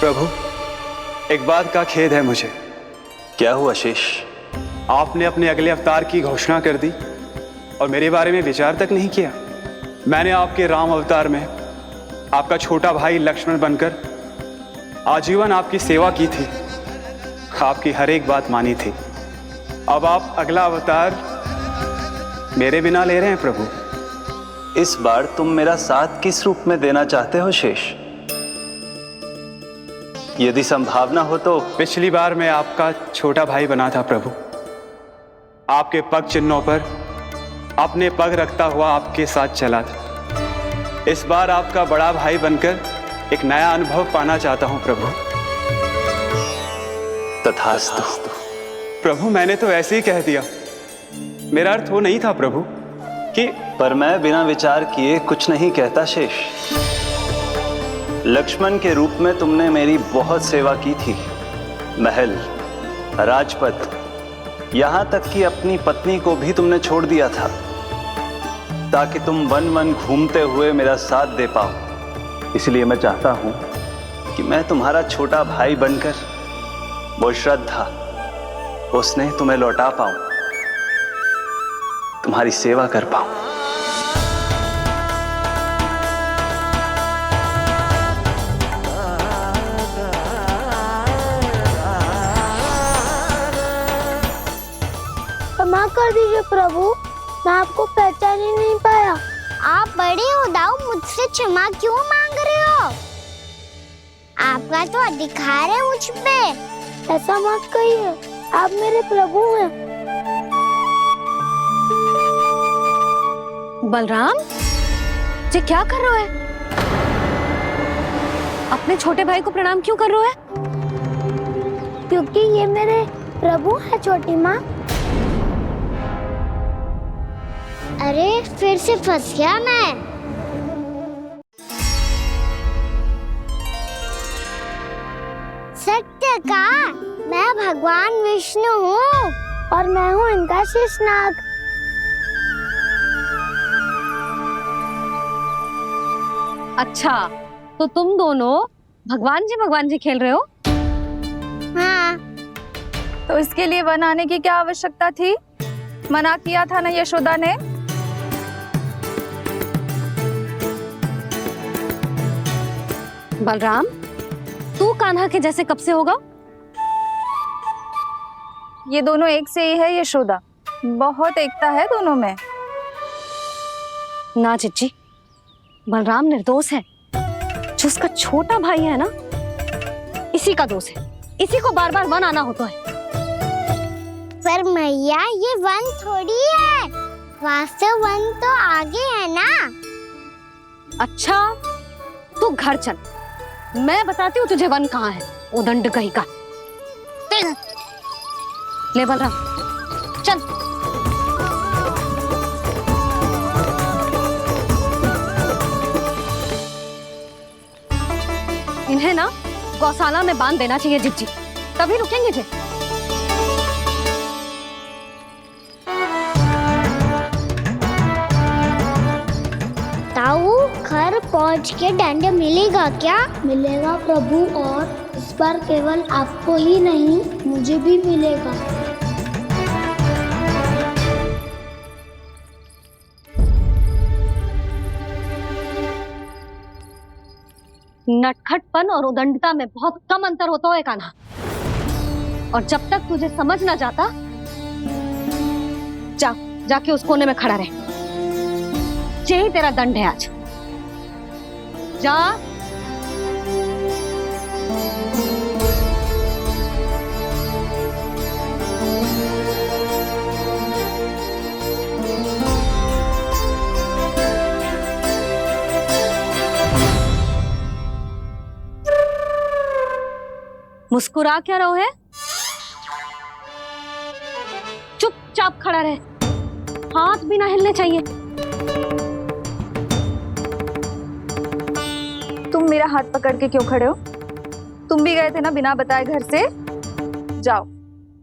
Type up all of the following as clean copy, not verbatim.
प्रभु, एक बात का खेद है मुझे। क्या हुआ शेष? आपने अपने अगले अवतार की घोषणा कर दी और मेरे बारे में विचार तक नहीं किया। मैंने आपके राम अवतार में आपका छोटा भाई लक्ष्मण बनकर आजीवन आपकी सेवा की थी, आपकी हर एक बात मानी थी। अब आप अगला अवतार मेरे बिना ले रहे हैं प्रभु। इस बार तुम मेरा साथ किस रूप में देना चाहते हो शेष? यदि संभावना हो तो। पिछली बार मैं आपका छोटा भाई बना था प्रभु, आपके पग चिन्हों पर अपने पग रखता हुआ आपके साथ चला था। इस बार आपका बड़ा भाई बनकर एक नया अनुभव पाना चाहता हूं प्रभु। तथास्तु। प्रभु, मैंने तो ऐसे ही कह दिया, मेरा अर्थ वो नहीं था प्रभु कि। पर मैं बिना विचार किए कुछ नहीं कहता शेष। लक्ष्मण के रूप में तुमने मेरी बहुत सेवा की थी। महल, राजपथ, यहां तक कि अपनी पत्नी को भी तुमने छोड़ दिया था ताकि तुम वन वन घूमते हुए मेरा साथ दे पाओ। इसलिए मैं चाहता हूं कि मैं तुम्हारा छोटा भाई बनकर वो श्रद्धा, वो स्नेह तुम्हें लौटा पाऊं, तुम्हारी सेवा कर पाऊं। क्षमा कर दीजिए प्रभु, मैं आपको पहचान ही नहीं पाया। आप बड़े हो दाऊ, मुझसे क्षमा क्यों मांग रहे हो? आपका तो अधिकार है मुझ पे। ऐसा मत कहिए, आप मेरे प्रभु हैं। बलराम जी, क्या कर रहे हो? अपने छोटे भाई को प्रणाम क्यों कर रहे हो? क्योंकि ये मेरे प्रभु है छोटी माँ। अरे फिर से फंस गया मैं। सत्य का, मैं भगवान विष्णु हूँ और मैं हूँ इनका शेषनाग। अच्छा, तो तुम दोनों भगवान जी खेल रहे हो? हाँ। तो इसके लिए वन आने की क्या आवश्यकता थी? मना किया था ना यशोदा ने। बलराम, तू कान्हा के जैसे कब से होगा? ये दोनों एक से ही है यशोदा, बहुत एकता है दोनों में। ना चिच्ची, बलराम निर्दोष है। जो उसका छोटा भाई है ना, इसी का दोष है। इसी को बार बार वन आना होता है। पर मैया, ये वन थोड़ी है, वास्तव वन तो आगे है ना। अच्छा, तू घर चल, मैं बताती हूँ तुझे वन कहाँ है। उदंड कहीं का। ले बलराम, चल। इन्हें ना गौशाला में बांध देना चाहिए जिज्जी, तभी रुकेंगे जे। ताऊ, घर पहुँच के दंड मिलेगा क्या? मिलेगा प्रभु, और इस बार केवल आपको ही नहीं, मुझे भी मिलेगा। नटखटपन और उदंडता में बहुत कम अंतर होता है कान्हा, और जब तक तुझे समझ ना जाता, जाके उस कोने में खड़ा रहे। यही तेरा दंड है आज। जा। मुस्कुरा क्या रहो है? चुपचाप खड़ा रहे, हाथ भी ना हिलने चाहिए। तुम मेरा हाथ पकड़ के क्यों खड़े हो? तुम भी गए थे ना बिना बताए घर से। जाओ,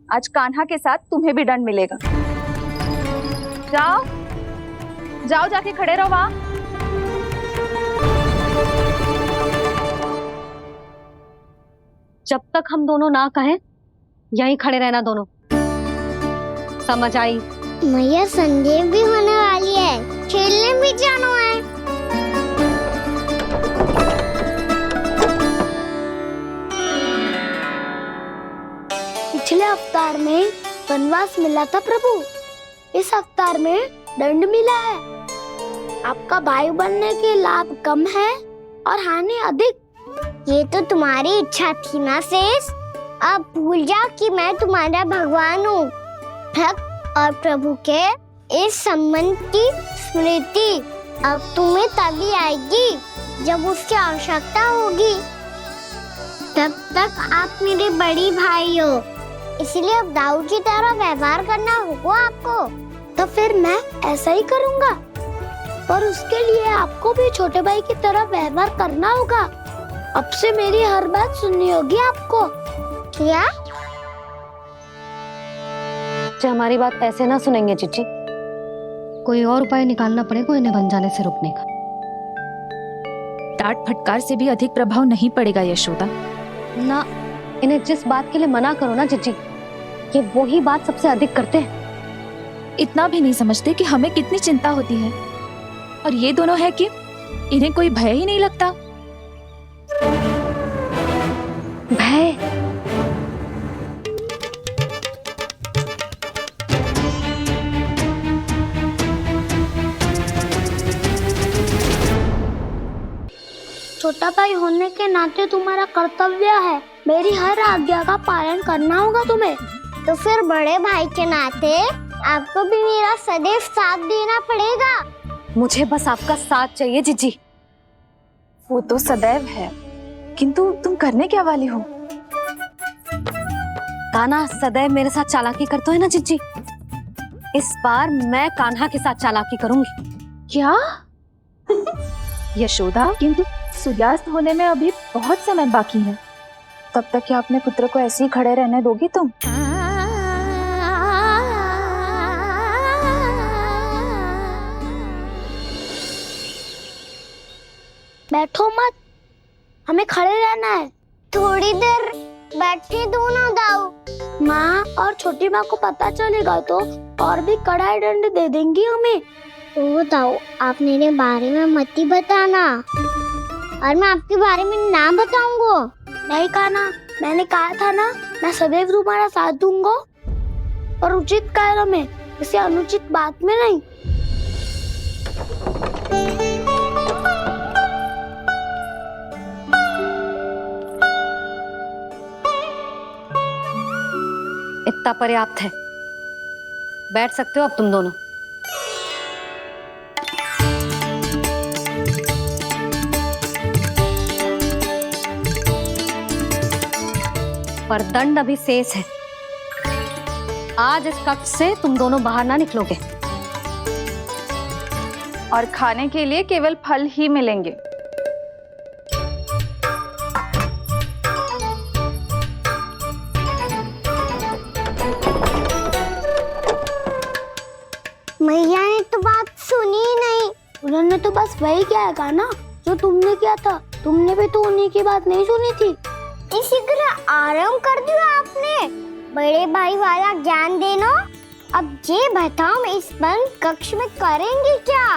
आज कान्हा के साथ तुम्हें भी दंड मिलेगा। जाओ जाओ, जाके खड़े रहो वहां। जब तक हम दोनों ना कहें यहीं खड़े रहना दोनों, समझ आई? मैया संध्या भी होने वाली है, खेलने भी जाना है। पिछले अवतार में वनवास मिला था प्रभु, इस अवतार में दंड मिला है। आपका भाई बनने के लाभ कम है और हानि अधिक। ये तो तुम्हारी इच्छा थी ना शेष। अब भूल जाओ कि मैं तुम्हारा भगवान हूँ। भक्त और प्रभु के इस संबंध की स्मृति अब तुम्हें तभी आएगी जब उसकी आवश्यकता होगी। तब तक आप मेरे बड़ी भाई हो, इसलिए अब दाऊ की तरह व्यवहार करना होगा आपको। तो फिर मैं ऐसा ही करूँगा, पर उसके लिए आपको भी छोटे भाई की तरह व्यवहार करना होगा। अब से मेरी हर बात सुननी होगी आपको। क्या? जो हमारी बात ऐसे ना सुनेंगे चिच्ची, कोई और उपाय निकालना पड़ेगा इन्हें बन जाने से रुकने का। डांट फटकार से भी अधिक प्रभाव नहीं पड़ेगा यशोदा। ना, इन्हें जिस बात के लिए मना करो ना चिच्ची, ये वही बात सबसे अधिक करते हैं। इतना भी नहीं समझते कि हमें कितनी चिंता होती है, और ये दोनों है कि इन्हें कोई भय ही नहीं लगता। भय? छोटा भाई होने के नाते तुम्हारा कर्तव्य है, मेरी हर आज्ञा का पालन करना होगा तुम्हें। तो फिर बड़े भाई के नाते आपको भी मेरा सदैव साथ देना पड़ेगा। मुझे बस आपका साथ चाहिए जीजी। वो तो सदैव है, किंतु तुम करने क्या वाली हो? कान्हा सदैव मेरे साथ चालाकी करता है ना जीजी, इस बार मैं कान्हा के साथ चालाकी करूंगी। क्या? यशोदा, किंतु सूर्यास्त होने में अभी बहुत समय बाकी है, तब तक क्या अपने पुत्र को ऐसे ही खड़े रहने दोगी तुम? बैठो मत, हमें खड़े रहना है। थोड़ी देर बैठे दो ना दाऊ। माँ और छोटी माँ को पता चलेगा तो और भी कड़ा दंड दे देंगी हमें। ओ दाऊ, आप मेरे बारे में मत ही बताना, और मैं आपके बारे में ना बताऊंगा। नहीं कान्हा, मैंने कहा था ना, मैं सदैव तुम्हारा साथ दूंगा, और उचित कार्य में, किसी अनुचित बात में नहीं। इतना पर्याप्त है, बैठ सकते हो अब तुम दोनों। पर दंड अभी शेष है। आज इस कक्ष से तुम दोनों बाहर ना निकलोगे, और खाने के लिए केवल फल ही मिलेंगे। मैया ने तो बात सुनी ही नहीं। उन्होंने तो बस वही किया है ना जो तुमने किया था। तुमने भी तो उन्हीं की बात नहीं सुनी थी। इसी तरह आराम कर दिया आपने। बड़े भाई वाला ज्ञान देना। अब ये बताओ, इस बंद कक्ष में करेंगे क्या?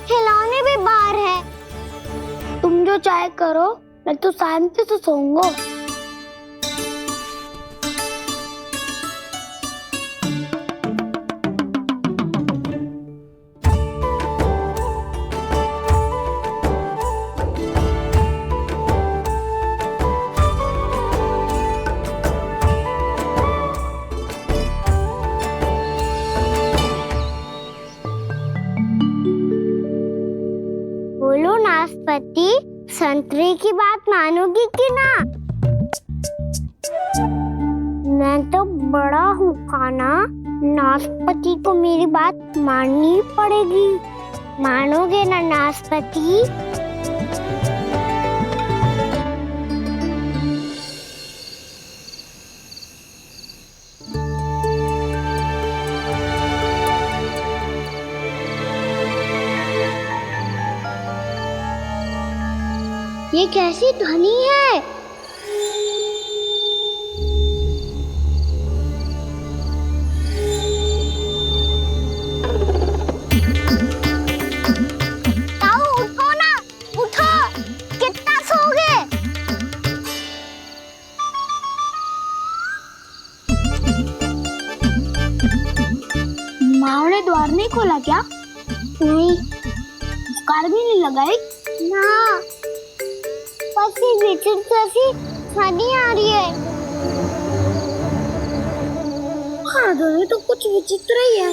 खिलौने भी बाहर है। तुम जो चाहे करो, मैं तो शांति से सोऊंगा। बोलो नाशपाती, संतरे की बात मानोगी कि ना? मैं तो बड़ा हूँ कान्हा, नाशपाती को मेरी बात माननी पड़ेगी। मानोगे ना नाशपाती? ये कैसी ध्वनि है? फुफकार भी नहीं लगाई? ना, बस ये विचित्र सी ध्वनि आ रही है। हाँ ध्वनि तो कुछ विचित्र ही है।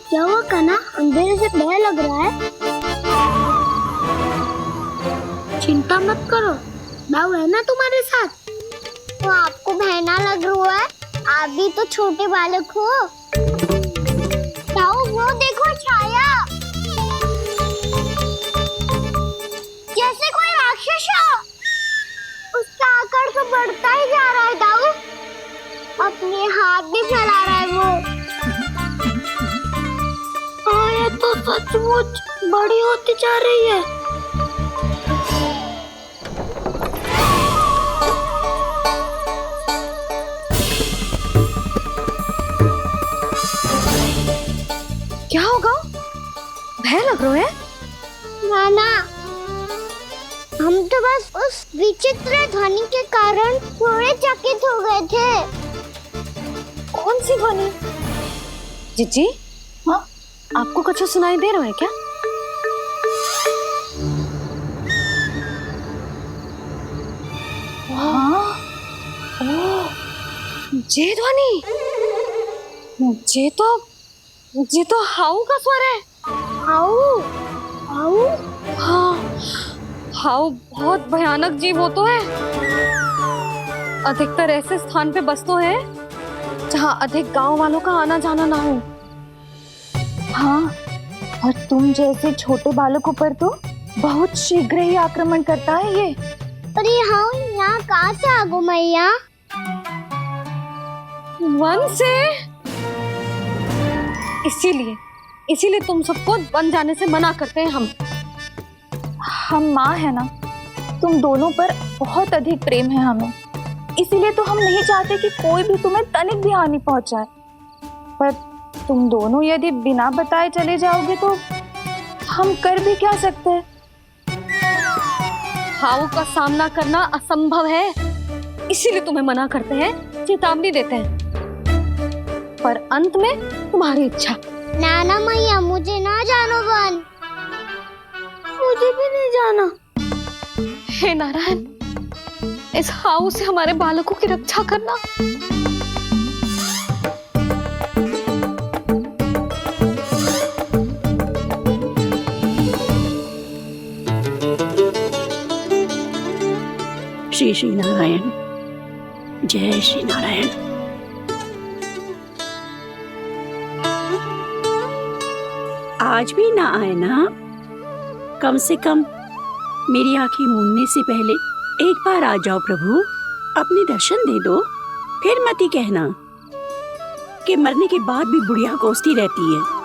क्या हुआ कान्हा, अंधेरे से भय लग रहा है? चिंता मत करो, दाऊ है ना तुम्हारे साथ। तो आपको बहना लग रहा है? आप भी तो छोटे बालक हो। ताऊ, वो देखो छाया, जैसे कोई राक्षस हो। उसका आकार तो बढ़ता ही जा रहा है ताऊ, अपने हाथ भी फैला रहा है वो। हाँ, ये तो सचमुच बड़ी होती जा रही है। क्या होगा? भय लग रहा है? नाना, हम तो बस उस विचित्र ध्वनि के कारण थोड़े चकित हो गए थे। कौन सी ध्वनि? जीजी, हाँ? आपको कुछ सुनाई दे रहा है क्या? हाँ, ये ध्वनि, ये तो हाउ का स्वर है। हाउ, हाउ, हाँ, हाउ बहुत भयानक जीव हो तो है। अधिकतर ऐसे स्थान पे बसते हैं जहाँ अधिक गांव वालों का आना जाना ना हो। हाँ, और तुम जैसे छोटे बालकों पर तो बहुत शीघ्र ही आक्रमण करता है ये। अरे हाँ, यहाँ कहाँ से आ गो मैया? वन से। इसीलिए तुम सबको वन जाने से मना करते हैं हम माँ है ना, तुम दोनों पर बहुत अधिक प्रेम है हमें, इसीलिए तो हम नहीं चाहते कि कोई भी तुम्हें तनिक भी हानि पहुंचाए। पर तुम दोनों यदि बिना बताए चले जाओगे तो हम कर भी क्या सकते हैं? हाउ का सामना करना असंभव है, इसीलिए तुम्हें मना करते हैं, चेतावनी देते हैं। पर अंत में तुम्हारी इच्छा। नाना मैया, मुझे ना जानो वन। मुझे भी नहीं जाना। हे नारायण, इस हाउ से हमारे बालकों की रक्षा करना। श्री श्री नारायण, जय श्री नारायण। आज भी ना आए ना? कम से कम मेरी आंखें मूंदने से पहले एक बार आ जाओ प्रभु, अपने दर्शन दे दो। फिर मत ही कहना कि मरने के बाद भी बुढ़िया कोसती रहती है।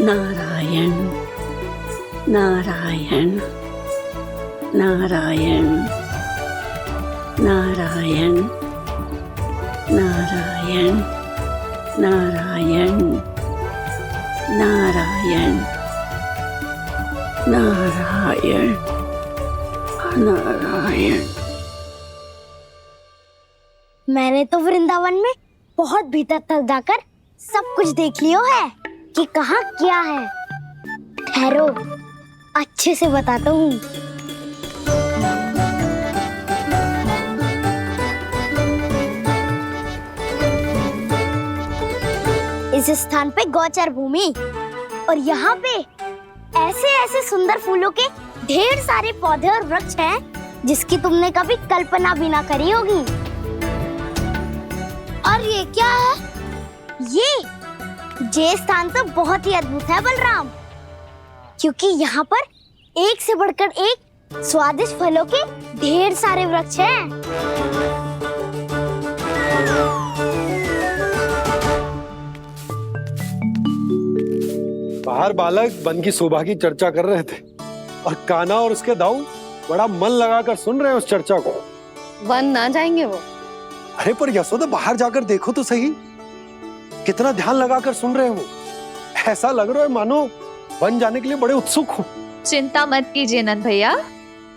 नारायण नारायण नारायण नारायण नारायण नारायण नारायण नारायण नारायण। मैंने तो वृंदावन में बहुत भीतर तक जाकर सब कुछ देख लियो है कि कहाँ क्या है। ठहरो, अच्छे से बताता हूँ। इस स्थान पे गौचर भूमि, और यहाँ पे ऐसे ऐसे सुंदर फूलों के ढेर सारे पौधे और वृक्ष हैं जिसकी तुमने कभी कल्पना भी ना करी होगी। और ये क्या है? ये स्थान तो बहुत ही अद्भुत है बलराम, क्योंकि यहाँ पर एक से बढ़कर एक स्वादिष्ट फलों के ढेर सारे वृक्ष हैं। बाहर बालक वन की शोभा की चर्चा कर रहे थे और कान्हा और उसके दाऊ बड़ा मन लगाकर सुन रहे हैं उस चर्चा को। वन ना जाएंगे वो, अरे पर यशोदा बाहर जाकर देखो तो सही, कितना ध्यान लगाकर सुन रहे हो। ऐसा लग रहा है मानो बन जाने के लिए बड़े उत्सुक हो। चिंता मत कीजिए नंद भैया,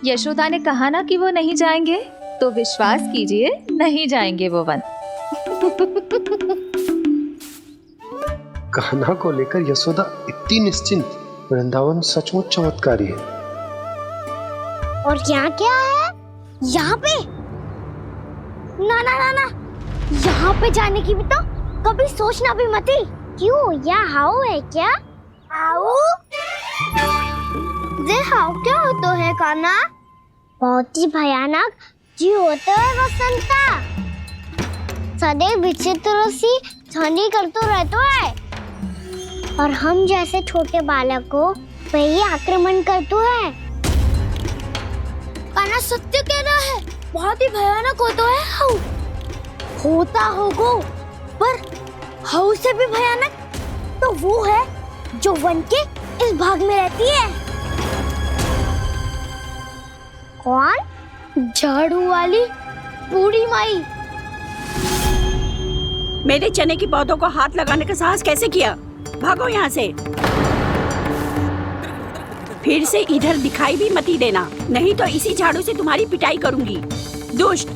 यशोदा ने कहा ना कि वो नहीं जाएंगे, तो विश्वास कीजिए नहीं जाएंगे वो वन। कान्हा को लेकर यशोदा इतनी निश्चिंत, वृंदावन सचमुच चमत्कारी है। और यहाँ क्या है? यहाँ पे ना ना ना ना, यहाँ पे जाने की भी तो कभी सोचना भी मत ही। क्यों, यहाँ हाउ है क्या? हाउ? ये हाउ क्या होता है कान्हा? बहुत ही भयानक जी होता है वसंता। सदैव विचित्र सी ध्वनि करते रहता है और हम जैसे छोटे बालक को वही आक्रमण करते हैं। कान्हा सत्य कह रहा है, बहुत ही भयानक होता है हाउ। होता होगा, पर हाउ से भी भयानक तो वो है जो वन के इस भाग में रहती है। कौन? झाड़ू वाली बूढ़ी माई। मेरे चने की पौधों को हाथ लगाने का साहस कैसे किया? भागो यहाँ से। फिर से इधर दिखाई भी मत ही देना, नहीं तो इसी झाड़ू से तुम्हारी पिटाई करूंगी। दुष्ट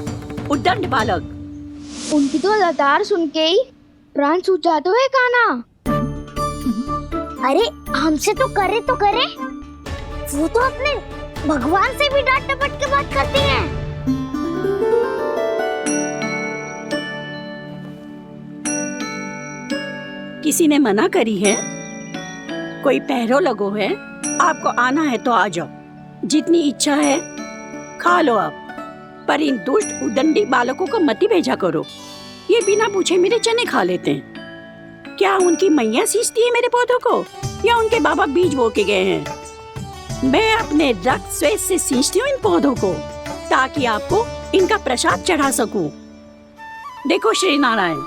उद्दंड बालक। उनकी तो लतार सुन के ही प्राण सूझ जाते हैं कान्हा। अरे हमसे तो करे, वो तो अपने भगवान से भी डांट डपट के बात करती हैं। किसी ने मना करी है? कोई पहरो लगो है? आपको आना है तो आ जाओ, जितनी इच्छा है खा लो आप, पर इन दुष्ट उदंडी बालकों को मत ही भेजा करो। ये बिना पूछे मेरे चने खा लेते हैं। क्या उनकी मैया सींचती है मेरे पौधों को, या उनके बाबा बीज बो के गए हैं? मैं अपने रक्त स्वेद से सींचती हूँ इन पौधों को, ताकि आपको इनका प्रसाद चढ़ा सकूं। देखो श्री नारायण,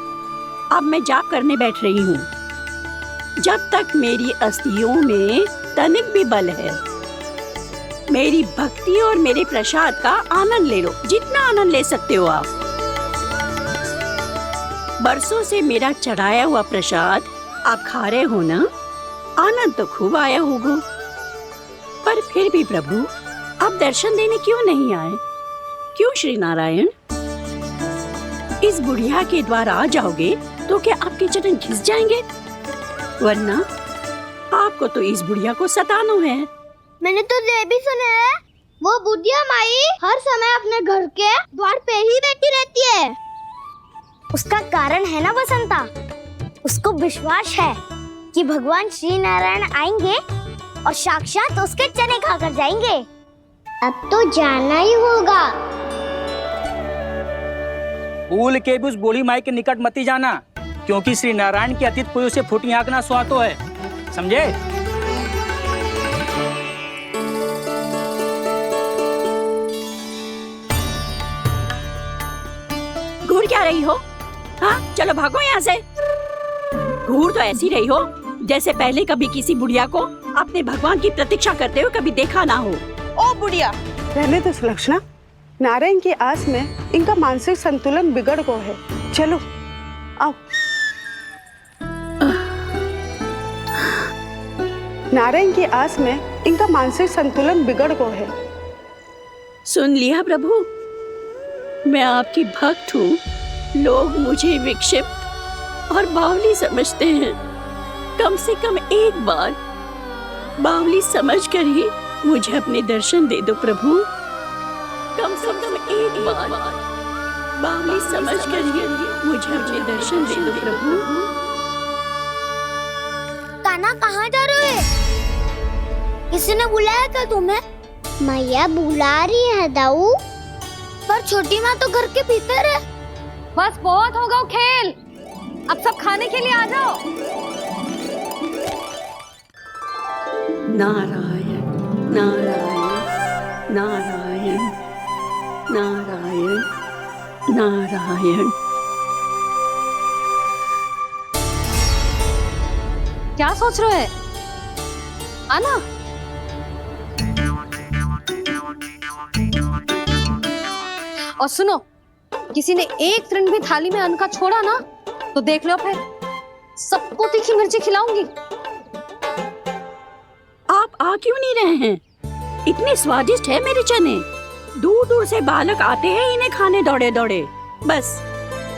अब मैं जाप करने बैठ रही हूँ। जब तक मेरी अस्थियों में तनिक भी बल है, मेरी भक्ति और मेरे प्रसाद का आनंद ले लो, जितना आनंद ले सकते हो आप। बरसों से मेरा चढ़ाया हुआ प्रसाद आप खा रहे हो ना, आनंद तो खूब आया होगा। पर फिर भी प्रभु, आप दर्शन देने क्यों नहीं आए? क्यों श्री नारायण? इस बुढ़िया के द्वार आ जाओगे तो क्या आपके चरण घिस जाएंगे? वरना आपको तो इस बुढ़िया को सताना है। मैंने तो ये भी सुना है, वो बुढ़िया माई हर समय अपने घर के द्वार पे ही बैठी रहती है। उसका कारण है ना बसंता, उसको विश्वास है कि भगवान श्री नारायण आएंगे और साक्षात उसके चने खाकर जाएंगे। अब तो जाना ही होगा। भूल के भी उस बूढ़ी माई के निकट मत ही जाना, क्योंकि श्री नारायण की अतीत पुरुष से फूटी आंकना स्वातो है, समझे? घूर क्या रही हो? हाँ, चलो भागो यहाँ से। घूर तो ऐसी रही हो जैसे पहले कभी किसी बुढ़िया को अपने भगवान की प्रतीक्षा करते हुए कभी देखा ना हो। ओ बुढ़िया, रहने तो सुलक्षणा, नारायण की आस में इनका मानसिक संतुलन बिगड़ गया है। चलो आओ। नारायण की आस में इनका मानसिक संतुलन बिगड़ गया है। सुन लिया प्रभु, मैं आपकी भक्त हूँ। लोग मुझे विक्षिप्त और बावली समझते हैं। कम से कम एक बार बावली समझकर ही मुझे अपने दर्शन दे दो प्रभु। कम से कम एक बार बावली समझकर ही मुझे अपने दर्शन दे दो प्रभु। कान्हा कहाँ जा रहे हो? किसी ने बुलाया था तुम्हें? मैया बुला रही है दाऊ। पर छोटी माँ तो घर के भीतर है। बस बहुत होगा खेल, अब सब खाने के लिए आ जाओ। नारायण नारायण नारायण नारायण नारायण। क्या सोच रहे हैं? आना। और सुनो, किसी ने एक तृण भी थाली में अन्न का छोड़ा ना तो देख लो फिर सबको तीखी मिर्ची खिलाऊंगी। आप आ क्यों नहीं रहे हैं? इतने स्वादिष्ट है मेरे चने। दूर दूर से बालक आते हैं इन्हें खाने दौड़े दौड़े। बस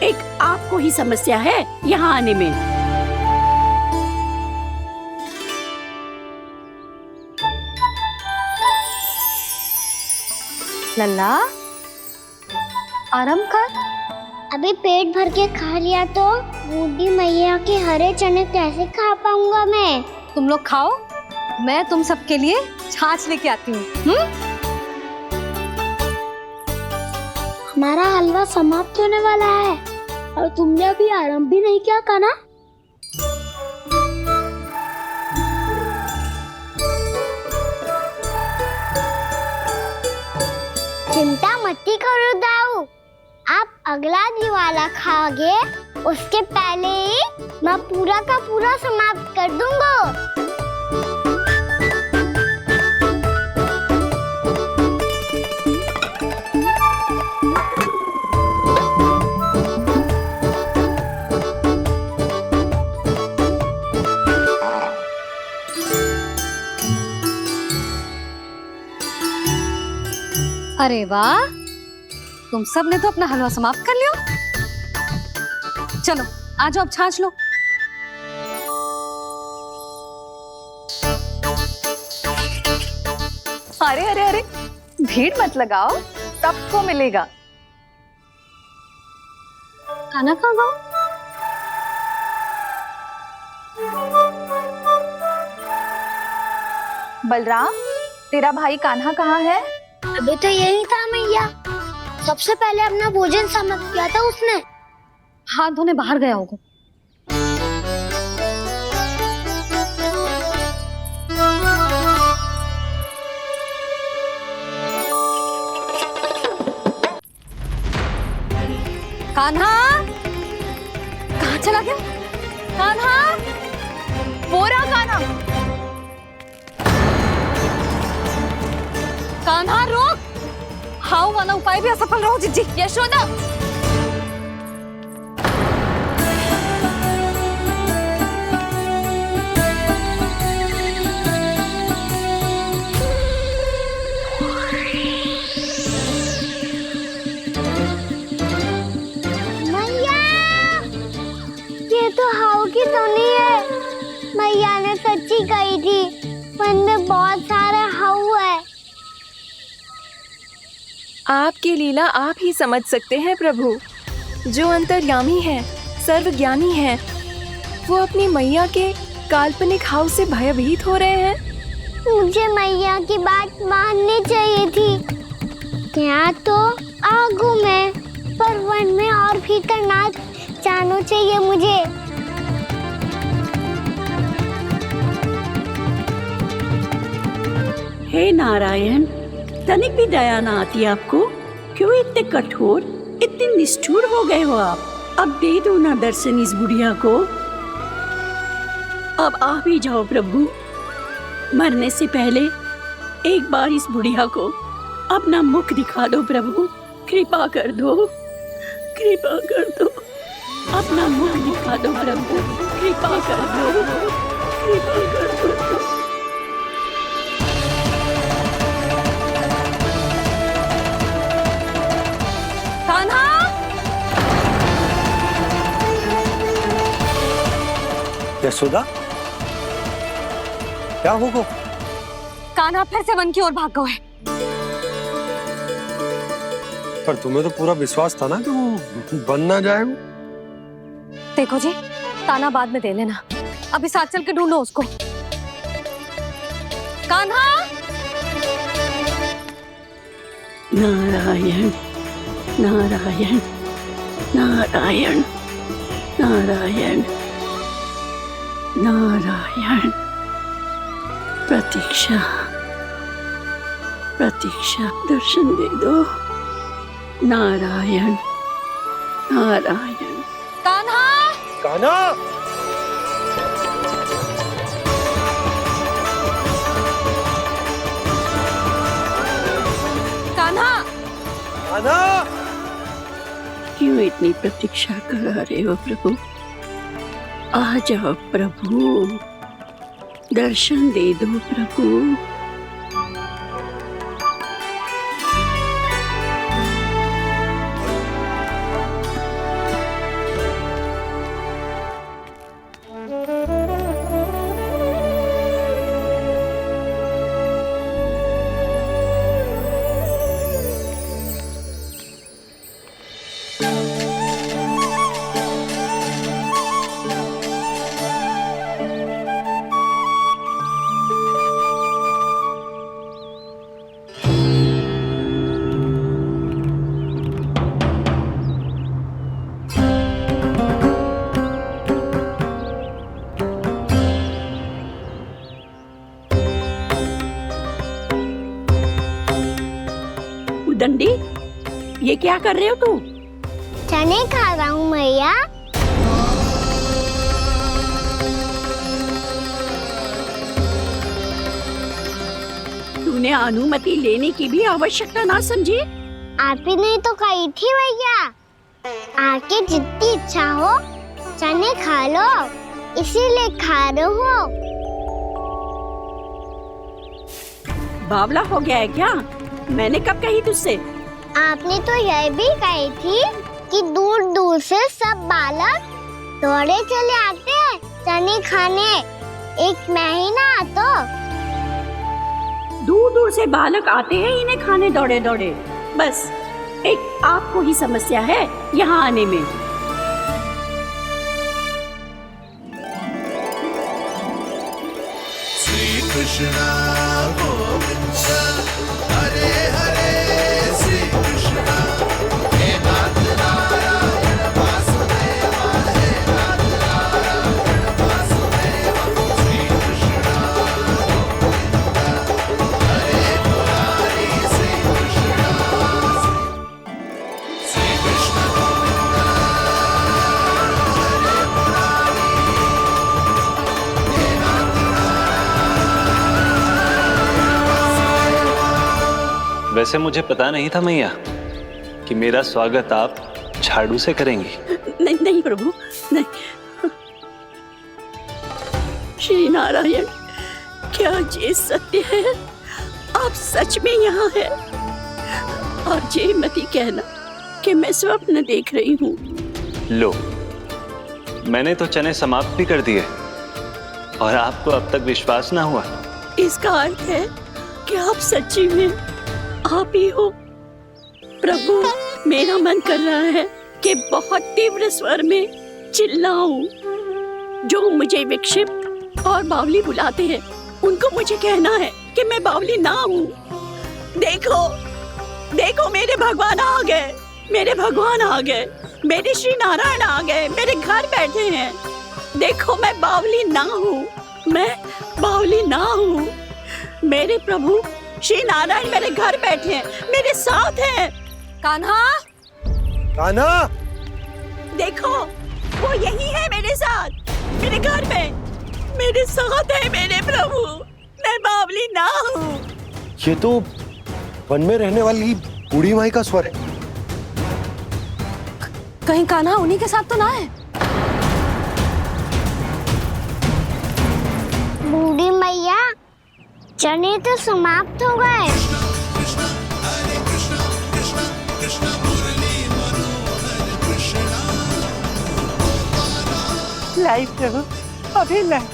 एक आपको ही समस्या है यहाँ आने में। लल्ला आराम कर। अभी पेट भर के खा लिया तो बूढ़ी मैया के हरे चने कैसे खा पाऊंगा मैं? तुम लोग खाओ, मैं तुम सबके लिए छाछ लेके आती हूँ। हमारा हलवा समाप्त होने वाला है और तुमने अभी आराम भी नहीं किया कान्हा। चिंता मत करो दाऊ, आप अगला दिवाला खाओगे उसके पहले ही मैं पूरा का पूरा समाप्त कर दूंगा। अरे वाह, तुम सब ने तो अपना हलवा समाप्त कर लिया। चलो आ जाओ, अब छाछ लो। अरे अरे अरे, भीड़ मत लगाओ, सबको मिलेगा। खाना खा गो। बलराम, तेरा भाई कान्हा कहाँ है? अभी तो यही था मैया, सबसे पहले अपना भोजन समाप्त किया था उसने। हाथ धोने बाहर गया होगा। कान्हा कहाँ चला गया? कान्हा, वो रहा कान्हा। कान्हा रोक, हाउ वाला उपाय भी असफल रहो जिज्जी। यशोदा, मैया, ये तो हाउ की धुनी है। मैया ने सच्ची कही थी, वन में बहुत सारे हाउ है। आपकी लीला आप ही समझ सकते हैं प्रभु। जो अंतर्यामी है, सर्वज्ञानी है, वो अपनी मैया के काल्पनिक हाव से भयभीत हो रहे हैं। मुझे मैया की बात माननी चाहिए थी। यहाँ तो आगू में, पर वन में और भीतर ना जाना चाहिए मुझे। हे नारायण, तनिक भी दया ना आती आपको? क्यों इतने कठोर, इतने निष्ठुर हो गए हो आप? अब दे दो ना दर्शन इस बुढ़िया को। अब आ भी जाओ प्रभु। मरने से पहले एक बार इस बुढ़िया को अपना मुख दिखा दो प्रभु। कृपा कर दो, कृपा कर दो। अपना मुख दिखा दो प्रभु, कृपा कर दो, कृपा कर दो। कान्हा, यशोदा, क्या होगा? कान्हा फिर से वन की ओर भाग गया है। पर तुम्हें तो पूरा विश्वास था ना कि वो बन ना जाए। वो देखो जी, ताना बाद में दे लेना, अभी साथ चल के ढूंढो उसको। कान्हा, नारायण नारायण नारायण नारायण नारायण। प्रतीक्षा प्रतीक्षा, दर्शन दे दो। नारायण नारायण। कान्हा, कान्हा, कान्हा, कान्हा, क्यों इतनी प्रतीक्षा करा रहे हो प्रभु? आ जाओ प्रभु, दर्शन दे दो प्रभु। दंडी, ये क्या कर रहे हो तू? चने खा रहा हूँ मैया। तूने अनुमति लेने की भी आवश्यकता ना समझी? आप ही ने तो कही थी भैया, आके जितनी इच्छा हो चने खा लो, इसीलिए खा रहे हो। बावला हो गया है क्या? मैंने कब कही तुझसे? आपने तो यह भी कही थी कि दूर दूर से सब बालक दौड़े चले आते हैं चने खाने, एक महीना तो दूर दूर से बालक आते हैं इन्हें खाने दौड़े दौड़े। बस एक आपको ही समस्या है यहाँ आने में। श्री कृष्णा गोविंद हरे हरे, श्री कृष्णा हे नाथ नारायण वासुदेवा, हे नाथ नारायण वासुदेवा, श्री कृष्णा गोविंद हरे मुरारी, श्री कृष्णा श्री कृष्ण गोविंद हरे मुरारी, हे नाथ वैसे मुझे पता नहीं था मैया कि मेरा स्वागत आप झाड़ू से करेंगी। नहीं नहीं प्रभु, नहीं। श्री नारायण, क्या ये सत्य है? आप सच में यहाँ हैं? और ये मत ही कहना कि मैं स्वप्न देख रही हूँ। लो, मैंने तो चने समाप्त भी कर दिए और आपको अब तक विश्वास ना हुआ। इसका अर्थ है कि आप सच्ची में आप ही हो। प्रभु, मेरा मन कर रहा है कि बहुत तीव्र स्वर में चिल्लाऊं। जो मुझे विक्षिप्त और बावली बुलाते हैं उनको मुझे कहना है कि मैं बावली ना हूँ। देखो देखो, मेरे भगवान आ गए, मेरे भगवान आ गए, मेरे श्री नारायण आ गए, मेरे घर बैठे हैं। देखो, मैं बावली ना हूँ, मैं बावली ना हूँ। मेरे प्रभु श्री नारायण मेरे घर बैठे हैं, मेरे साथ हैं। कान्हा, कान्हा, देखो वो यही है मेरे साथ, मेरे घर में मेरे साथ है मेरे प्रभु। मैं बावली ना हूँ। ये तो वन में रहने वाली बूढ़ी माई का स्वर है। कहीं कान्हा उन्हीं के साथ तो ना है? बूढ़ी मैया, चने तो समाप्त हो गए। लाई प्रभु, अभी लाई।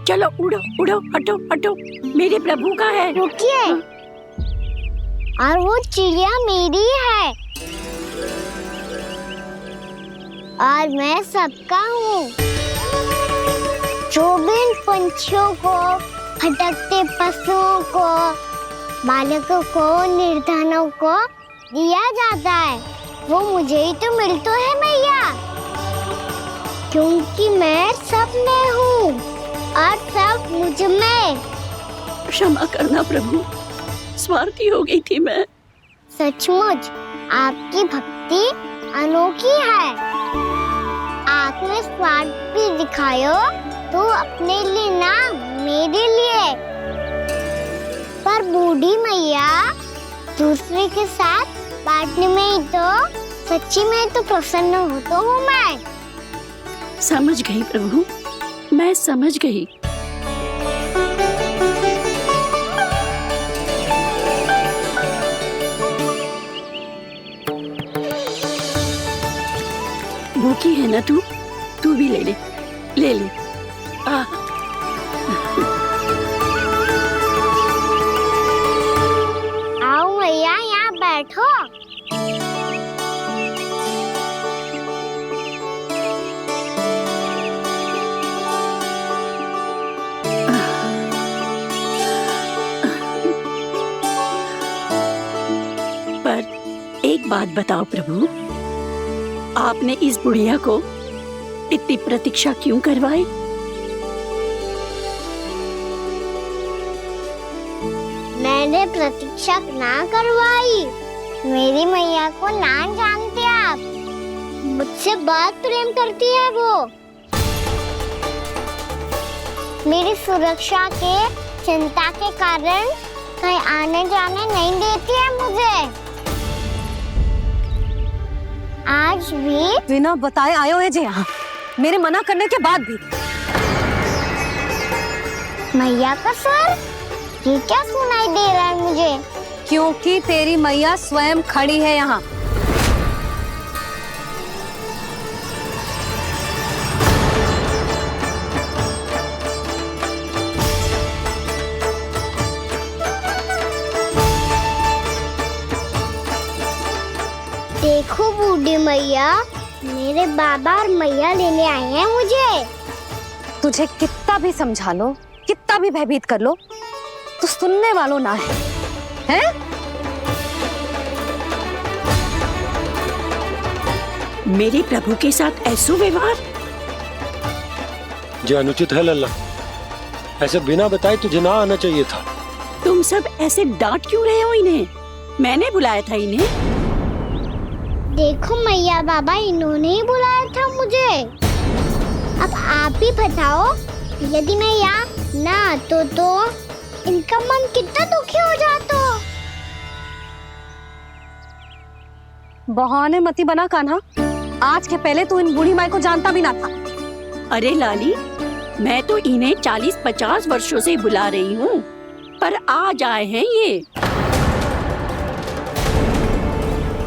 चलो उड़ो उड़ो, हटो हटो, मेरे प्रभु का है। रुकिए, और वो चिड़िया मेरी है। और मैं सबका हूँ। जो भी इन पंछियों को, भटकते पशुओं को, बालकों को, निर्धनों को दिया जाता है, वो मुझे ही तो मिलता है मैया, क्योंकि मैं सब में हूँ और सब मुझ में। क्षमा करना प्रभु, स्वार्थी हो गई थी मैं। सचमुच आपकी भक्ति अनोखी है। आपने स्वार्थ भी दिखायो तो अपने लिए ना, मेरे लिए। पर बूढ़ी मैया दूसरे के साथ बांटने में ही तो सच्ची में तो प्रसन्न होता हूँ मैं। समझ गई प्रभु, मैं समझ गई। भूखी है ना तू? तू भी ले ले, ले ले। आओ मैया, यहाँ बैठो। पर एक बात बताओ प्रभु, आपने इस बुढ़िया को इतनी प्रतीक्षा क्यों करवाई? मैंने प्रतीक्षा ना करवाई। मेरी मैया को ना जानते आप, मुझसे बहुत प्रेम करती है वो। मेरी सुरक्षा के चिंता के कारण कहीं आने जाने नहीं देती है मुझे। आज भी बिना बताए आयो है जी यहाँ, मेरे मना करने के बाद भी। मैया का स्वर, ये क्या सुनाई दे रहा है मुझे? क्योंकि तेरी मैया स्वयं खड़ी है यहाँ। देखो बूढ़ी मैया, मेरे बाबा और मैया लेने आए हैं मुझे। तुझे कितना भी समझा लो, कितना भी भयभीत कर लो, तो सुनने वालों ना है, हैं? मेरे प्रभु के साथ ऐसा व्यवहार जो अनुचित है लल्ला। ऐसे बिना बताए तुझे ना आना चाहिए था। तुम सब ऐसे डांट क्यों रहे हो इन्हें? मैंने बुलाया था इन्हें। देखो मैया बाबा, इन्होंने ही बुलाया था मुझे। अब आप ही बताओ, यदि मैं यहाँ ना आतो तो इनका मन कितना दुखी हो जाता। बहाने मती बना कान्हा, आज के पहले तू इन बूढ़ी माई को जानता भी ना था। अरे लाली, मैं तो इन्हें 40-50 वर्षों से बुला रही हूँ, पर आज आए हैं ये।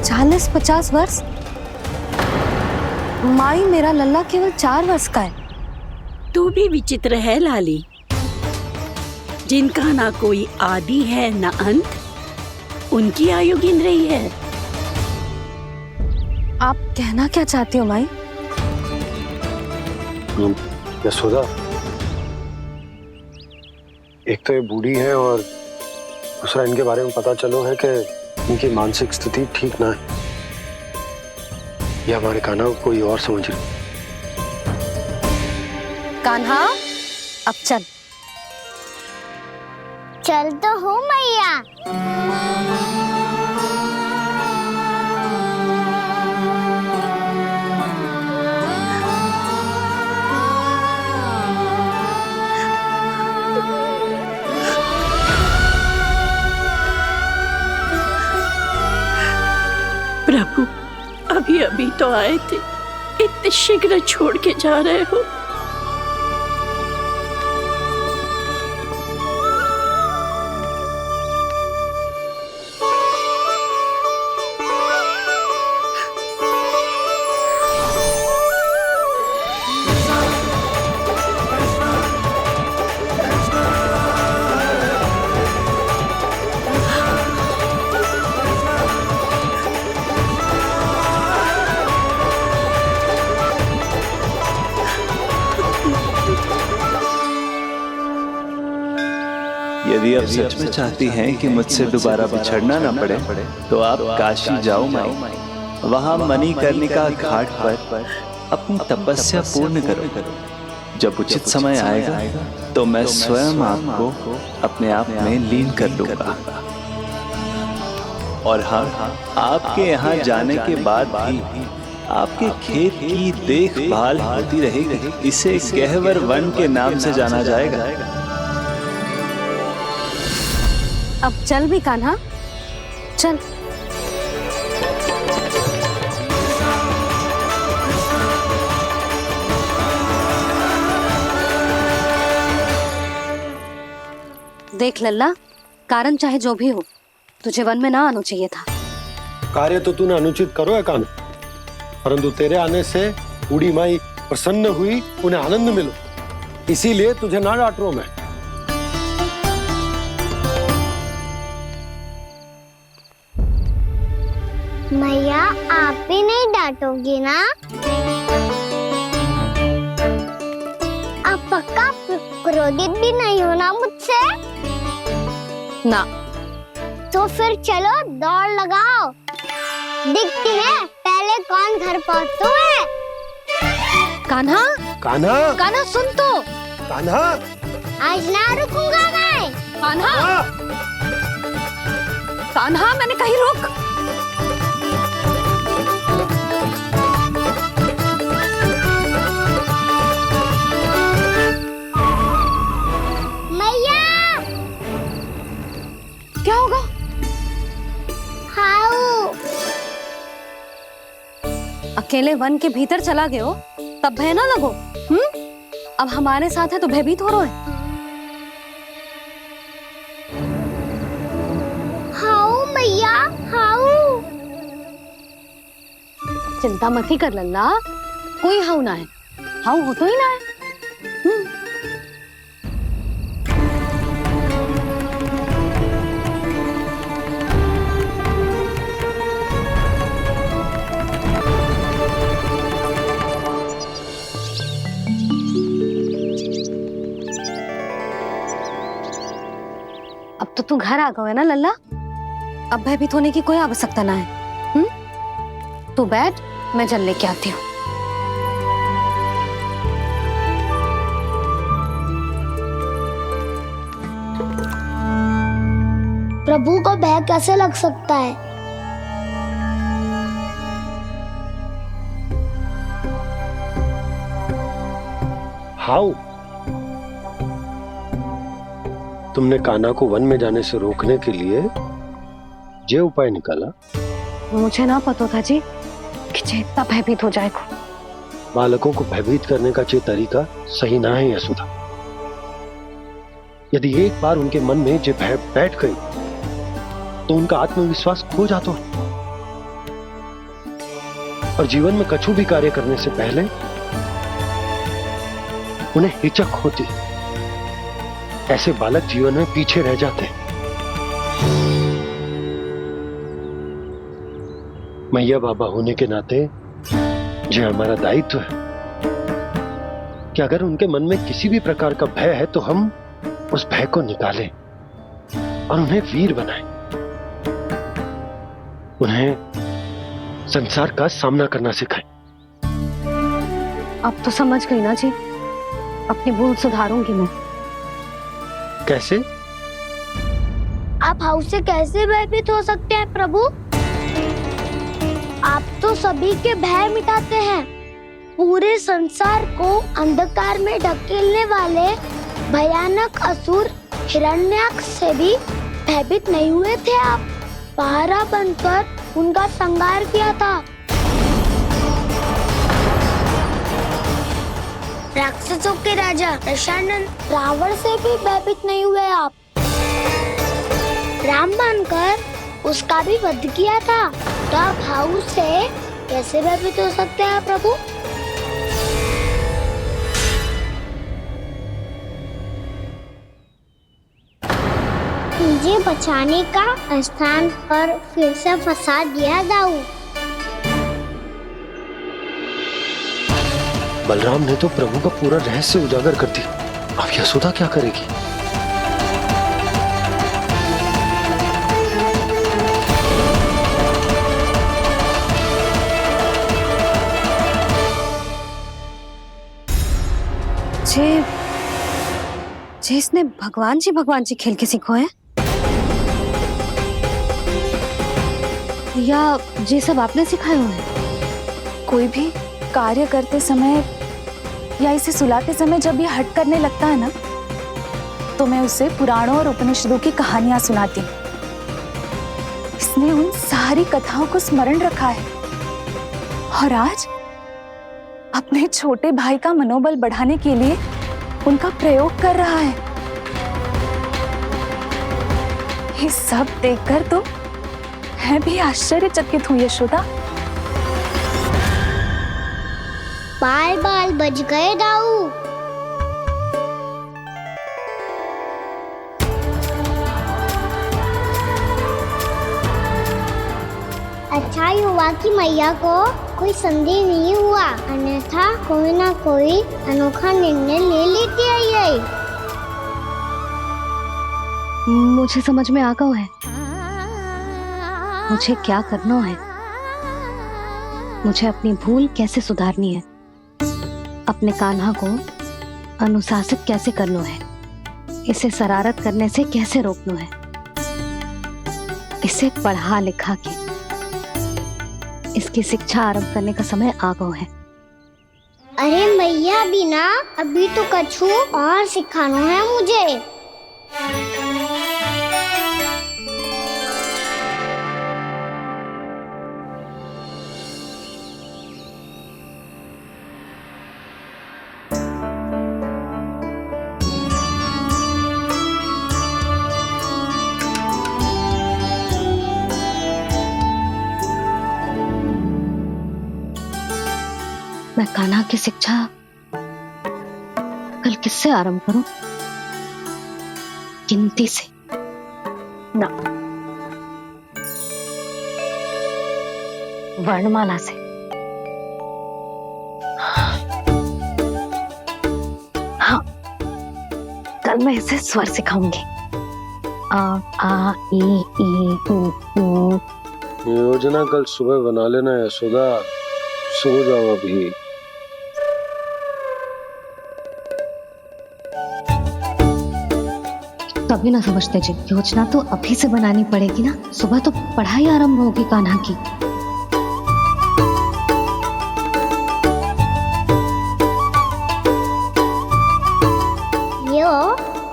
40-50 वर्ष? माई, मेरा लल्ला केवल 4 वर्ष का है। तू भी विचित्र है लाली, जिनका ना कोई आदि है ना अंत, उनकी आयु गिन रही है। आप कहना क्या चाहती हो माई? यशोदा, एक तो ये बूढ़ी है और दूसरा इनके बारे में पता चलो है कि इनकी मानसिक स्थिति ठीक ना है। ये हमारे कान्हा को कोई और समझ रही। कान्हा, अब चल। चल तो हो मैया। प्रभु, अभी अभी तो आए थे, इतने शीघ्र छोड़ के जा रहे हो। यदि आप सच में चाहती हैं कि मुझसे दोबारा बिछड़ना न पड़े तो आप काशी जाओ माई। वहां मणिकर्णिका घाट पर अपनी तपस्या पूर्ण करो। जब उचित समय आएगा तो मैं स्वयं आपको अपने आप में लीन कर लूंगा। और हाँ, आपके यहाँ जाने के बाद भी आपके खेत की देखभाल होती रहेगी। इसे गहवर वन के नाम से जाना जाएगा। अब चल भी कान्हा, चल। देख लल्ला, कारण चाहे जो भी हो, तुझे वन में ना आना चाहिए था। कार्य तो तूने अनुचित करो है कान्हा, परंतु तेरे आने से बूढ़ी माई प्रसन्न हुई, उन्हें आनंद मिलो, इसीलिए तुझे ना डांट रहा हूं मैं। मैया, आप भी नहीं डांटोगी ना? आप पक्का क्रोधित भी नहीं हो ना मुझसे? ना। तो फिर चलो दौड़ लगाओ, दिखती है पहले कौन घर पहुंचता है। कान्हा, कान्हा, कान्हा सुन तो। कान्हा, आज ना रुकूंगा मैं। कान्हा, कान्हा, मैंने कहीं रुक। मैया, क्या होगा? हाउ अकेले वन के भीतर चला गए हो तब भय ना लगो। अब हमारे साथ है तो भयभीत हो रहे हैं। हाउ मैया, हाउ। चिंता मत ही कर लल्ला, कोई हाउ ना है। हाउ हो तो ही ना है। अब तो तू घर आ गया है ना लल्ला, अब भयभीत होने की कोई आवश्यकता ना है। तू बैठ, मैं जल लेके आती हूँ। प्रभु को भय कैसे लग सकता है? हाउ, तुमने कान्हा को वन में जाने से रोकने के लिए ये उपाय निकाला? मुझे ना पता था जी कि जे इतना भयभीत हो जाएगा। बालकों को भयभीत करने का ये तरीका सही ना है यशोदा। यदि एक बार उनके मन में ये भय बैठ गई तो उनका आत्मविश्वास खो जाता है और जीवन में कछु भी कार्य करने से पहले उन्हें हिचक होती। ऐसे बालक जीवन में पीछे रह जाते हैं। मैया बाबा होने के नाते ये हमारा दायित्व है कि अगर उनके मन में किसी भी प्रकार का भय है तो हम उस भय को निकालें और उन्हें वीर बनाएं, उन्हें संसार का सामना करना सिखाएं। अब तो समझ गई ना जी, अपनी भूल सुधारूंगी मैं। कैसे? आप हाउ से कैसे भयभीत हो सकते हैं प्रभु? आप तो सभी के भय मिटाते हैं। पूरे संसार को अंधकार में ढकेलने वाले भयानक असुर हिरण्याक्ष से भी भयभीत नहीं हुए थे आप। पहरा बनकर उनका संहार किया था। राक्षसों के राजा दशानन रावण से भी भयभीत नहीं हुए आप। राम बनकर उसका भी वध किया था। तो आप हाउ से कैसे भयभीत हो सकते हैं प्रभु? मुझे बचाने का स्थान पर फिर से फंसा दिया दाऊ। बलराम ने तो प्रभु का पूरा रहस्य उजागर कर दिया। अब यशोदा क्या करेगी? जे इसने भगवान जी खेल के सीखो है, या ये सब आपने सिखाए हुए हैं? कोई भी कार्य करते समय या इसे सुलाते समय जब ये हट करने लगता है ना, तो मैं उसे पुराणों और उपनिषदों की कहानियां सुनाती हूँ। इसने उन सारी कथाओं को स्मरण रखा है और आज अपने छोटे भाई का मनोबल बढ़ाने के लिए उनका प्रयोग कर रहा है। ये सब देखकर तो मैं भी आश्चर्यचकित हूँ यशोदा। बाल बाल बज गए दाऊ। अच्छा हुआ कि मैया को कोई संदेह नहीं हुआ, अन्यथा कोई ना कोई अनोखा निर्णय ले लेती है ये। मुझे समझ में आ गया है मुझे क्या करना है। मुझे अपनी भूल कैसे सुधारनी है, अपने कान्हा को अनुशासित कैसे करना है, इसे शरारत करने से कैसे रोकना है, इसे पढ़ा लिखा के इसकी शिक्षा आरंभ करने का समय आ गया है। अरे मैया बिना अभी तो कछु और सिखाना है मुझे। मैं कान्हा की शिक्षा कल किससे आरंभ करूं? गिनती से ना, वर्णमाला से। हाँ, कल मैं इसे स्वर सिखाऊंगी। आ ई ऊ। योजना कल सुबह बना लेना यशोदा, सो जाओ अभी। तभी ना समझते जी, योजना तो अभी से बनानी पड़ेगी ना, सुबह तो पढ़ाई आरंभ होगी कान्हा की। यो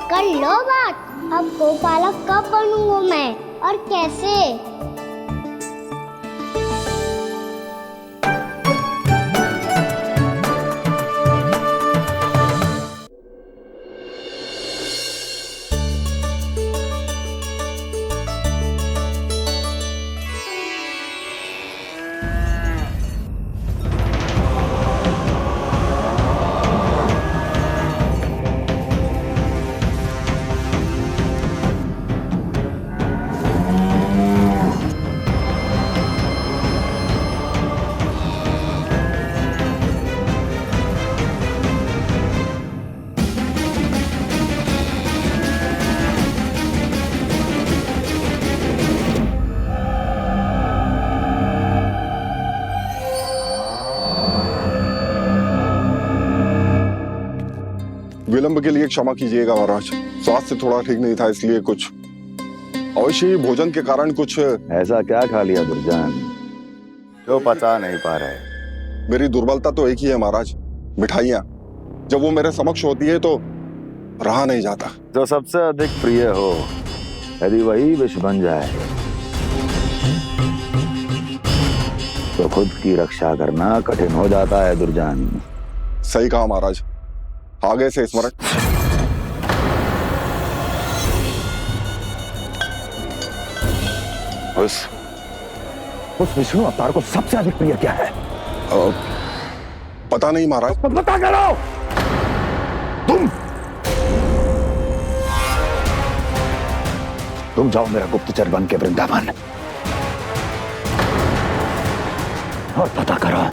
कर लो बात, अब गोपालक कब बनूंगा मैं और कैसे? विलंब के लिए क्षमा कीजिएगा महाराज, स्वास्थ्य थोड़ा ठीक नहीं था इसलिए कुछ अवश्य ही भोजन के कारण कुछ। ऐसा क्या खा लिया दुर्जन जो पचा नहीं पा रहे? मेरी दुर्बलता तो एक ही है महाराज, मिठाइयाँ। जब वो मेरे समक्ष होती है तो रहा नहीं जाता। जो सबसे अधिक प्रिय हो यदि वही विष बन जाए तो खुद की रक्षा करना कठिन हो जाता है दुर्जन। सही कहा महाराज, आगे से स्मरण। उस विष्णु अवतार को सबसे अधिक प्रिय क्या है? पता नहीं महाराज। तो पता करो। तुम जाओ मेरा गुप्तचर बन के वृंदावन और पता करो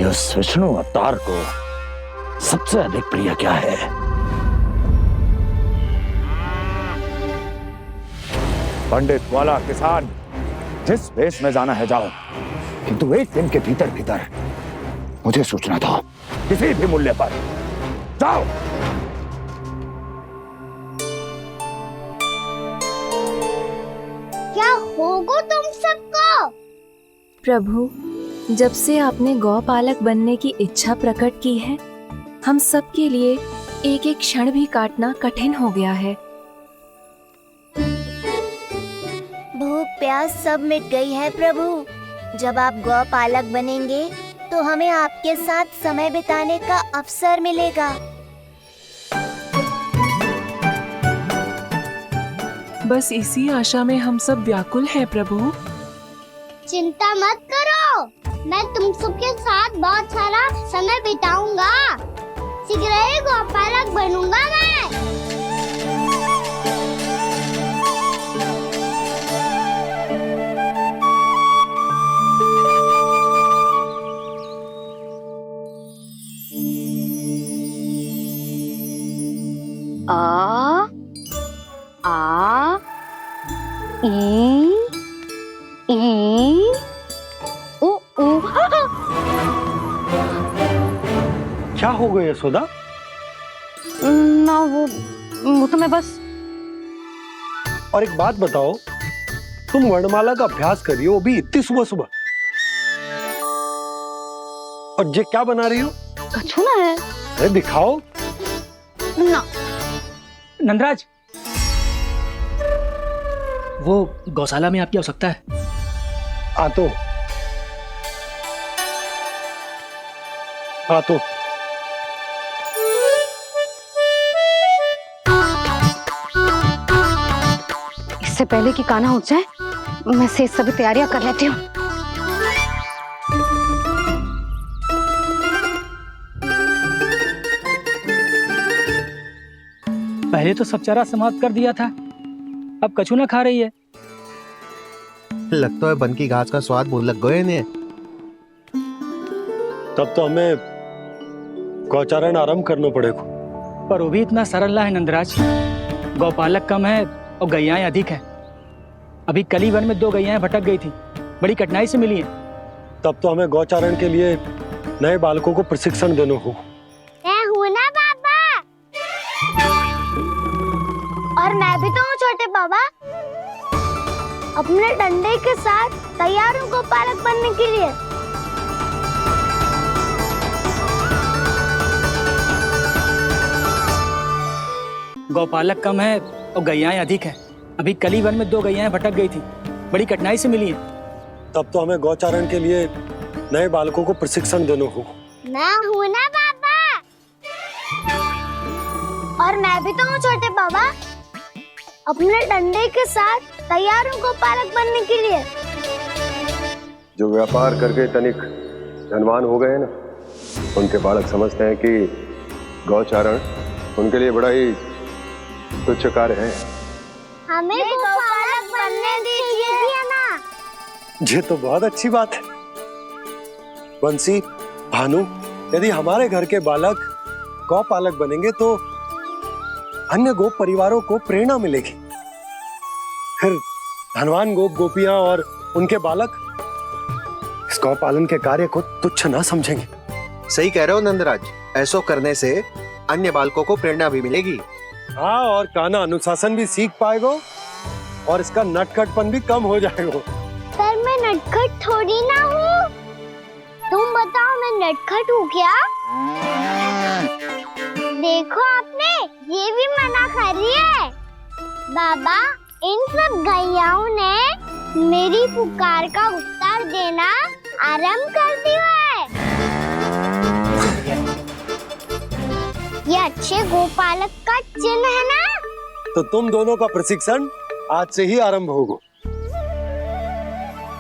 इस विष्णु अवतार को सबसे अधिक प्रिय क्या है। पंडित वाला किसान जिस वेश में जाना है जाओ, किंतु एक दिन के भीतर भीतर मुझे सूचना दो, किसी भी मूल्य पर जाओ। क्या होगा तुम सबको? प्रभु, जब से आपने गौपालक बनने की इच्छा प्रकट की है, हम सब के लिए एक एक क्षण भी काटना कठिन हो गया है। भूख प्यास सब मिट गई है प्रभु। जब आप गौपालक बनेंगे तो हमें आपके साथ समय बिताने का अवसर मिलेगा। बस इसी आशा में हम सब व्याकुल हैं प्रभु। चिंता मत करो, मैं तुम सबके साथ बहुत सारा समय बिताऊंगा। शीघ्र ही गौपालक बनूंगा मैं। आ आ ई ऊ ऊ। क्या हो गया यशोदा? ना वो तो मैं बस। और एक बात बताओ, तुम वर्णमाला का अभ्यास कर रही हो, भी इतनी सुबह सुबह, और ये क्या बना रही हो? कछुआ है। अरे दिखाओ ना। नंदराज, वो गौशाला में आपकी आवश्यकता है। आतो आतो। इससे पहले कि कान्हा उठ जाए, मैं से सभी तैयारियां कर लेती हूँ। पहले तो सब चारा समाप्त कर दिया था, अब कछू ना खा रही है। लगता है बन की घास का स्वाद भूल लग गए इन्हें। तब तो हमें गौचारण आरंभ करना पड़ेगा। पर वो भी इतना सरल ना है नंदराज। गौपालक कम है और गैयाएं अधिक है। अभी कली वन में 2 गैयाएं भटक गई थी, बड़ी कठिनाई से मिली हैं। तब तो हमें गौचारण के लिए नए बालकों को प्रशिक्षण देना होगा। मैं हूँ ना बाबा, और मैं भी तो हूँ छोटे बाबा। अपने डंडे के साथ तैयार हूँ गौपालक बनने के लिए। गौपालक कम है और गैयाएं अधिक है। अभी कली वन में 2 गैयाएं भटक गई थी, बड़ी कठिनाई से मिली हैं। तब तो हमें गौचारण के लिए नए बालकों को प्रशिक्षण देना होगा। मैं हूँ ना बाबा, और मैं भी तो हूँ छोटे बाबा। अपने डंडे के साथ तैयार हूँ गौपालक बनने के लिए। जो व्यापार करके तनिक धनवान हो गए ना, उनके बालक समझते हैं कि गौचारण उनके लिए बड़ा ही तुच्छ कार्य है। हमें गौपालक बनने दीजिए ना। ये तो बहुत अच्छी बात है। बंसी, भानु, यदि हमारे घर के बालक गौपालक बनेंगे तो अन्य गोप परिवारों को प्रेरणा मिलेगी। फिर धनवान गोप गोपियां और उनके बालक इस गौपालन के कार्य को तुच्छ ना समझेंगे। सही कह रहे हो नंदराज, ऐसा करने से अन्य बालकों को प्रेरणा भी मिलेगी। हाँ, और कान्हा अनुशासन भी सीख पाएगा और इसका नटखटपन भी कम हो जाएगा। पर मैं नटखट थोड़ी ना हूँ। तुम बताओ, मैं नटखट हूँ क्या? देखो आपने, ये भी मना कर रही है। बाबा, इन सब गैयाओं ने मेरी पुकार का उत्तर देना आरंभ कर दिया है। ये अच्छे गोपालक का चिन्ह है ना? तो तुम दोनों का प्रशिक्षण आज से ही आरंभ होगा।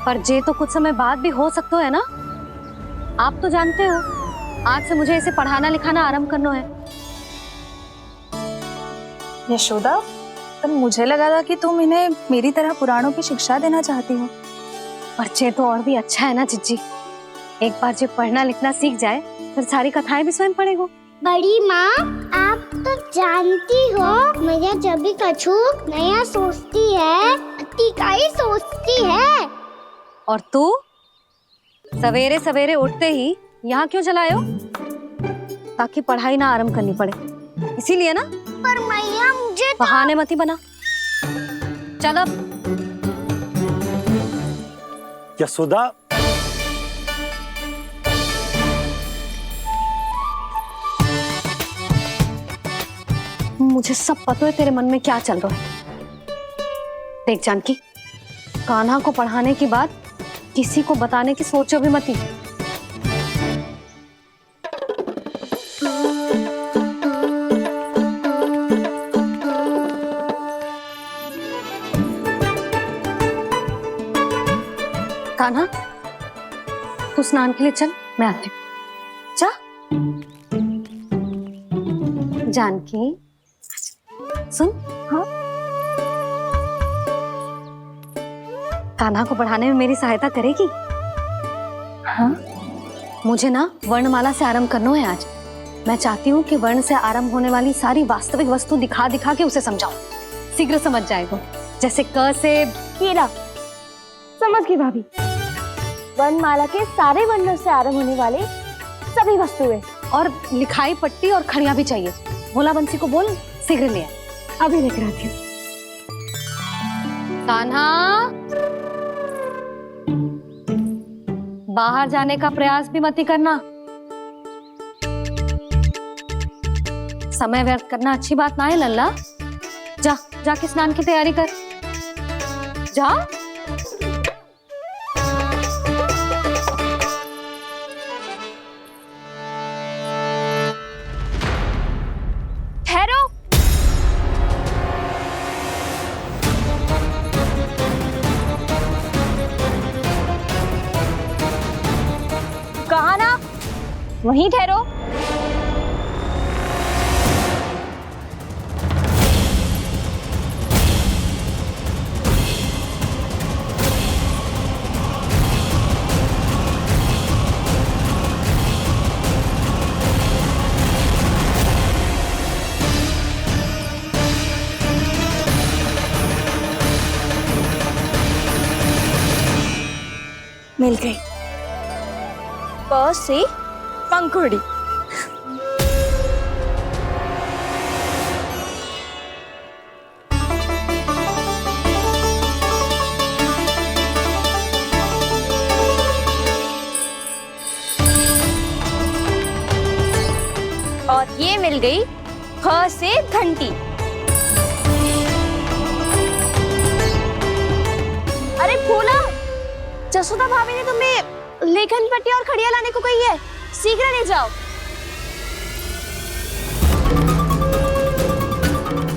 पर जे तो कुछ समय बाद भी हो सकता है ना। आप तो जानते हो, आज से मुझे इसे पढ़ाना लिखाना आरंभ करना है। यशोदा, पर मुझे लगा था कि तुम इन्हें मेरी तरह पुराणों की शिक्षा देना चाहती हो। पर जे तो और भी अच्छा है ना जिज्जी। एक बार जे पढ़ना लिखना सीख जाए, फिर सारी कथाएं भी स्वयं पढ़ेगा। बड़ी माँ, आप तो जानती हो, मेरा जब भी कछु नया सोचती है, का ही सोचती है। और तू सवेरे सवेरे उठते ही यहाँ क्यों चलाए हो? ताकि पढ़ाई ना आरंभ करनी पड़े, इसीलिए ना। पर मैया मुझे बहाने मत ही बना। चल अब। यशोदा, मुझे सब पता है तेरे मन में क्या चल रहा है। देख जानकी, कान्हा को पढ़ाने की बात किसी को बताने की सोचो भी मत ही। कान्हा, तू स्नान के लिए चल, मैं आती हूँ। जा। जानकी सुन। हाँ, कान्हा को पढ़ाने में मेरी सहायता करेगी? हाँ, मुझे ना वर्णमाला से आरंभ करना है आज। मैं चाहती हूँ कि वर्ण से आरंभ होने वाली सारी वास्तविक वस्तु दिखा दिखा के उसे समझाऊं। शीघ्र समझ जाएगा। जैसे क से केला। समझ गई भाभी। वर्णमाला के सारे वर्णों से आरंभ होने वाले सभी वस्तुएं। और लिखाई पट्टी और खड़िया भी चाहिए। भोला बंसी को बोल शीघ्र ले आए। अभी लेकर आती हूँ। कान्हा, बाहर जाने का प्रयास भी मत ही करना। समय व्यर्थ करना अच्छी बात ना है लल्ला। जा, जाके स्नान की तैयारी कर। जा। ठहरो। कहा ना, वहीं ठहरो। मिल गई। प से पंखुड़ी। और ये मिल गई फ से घंटी। अरे फूला, जसोदा भाभी ने तुम्हें लेखन पट्टी और खड़िया लाने को कही है, शीघ्र ले जाओ।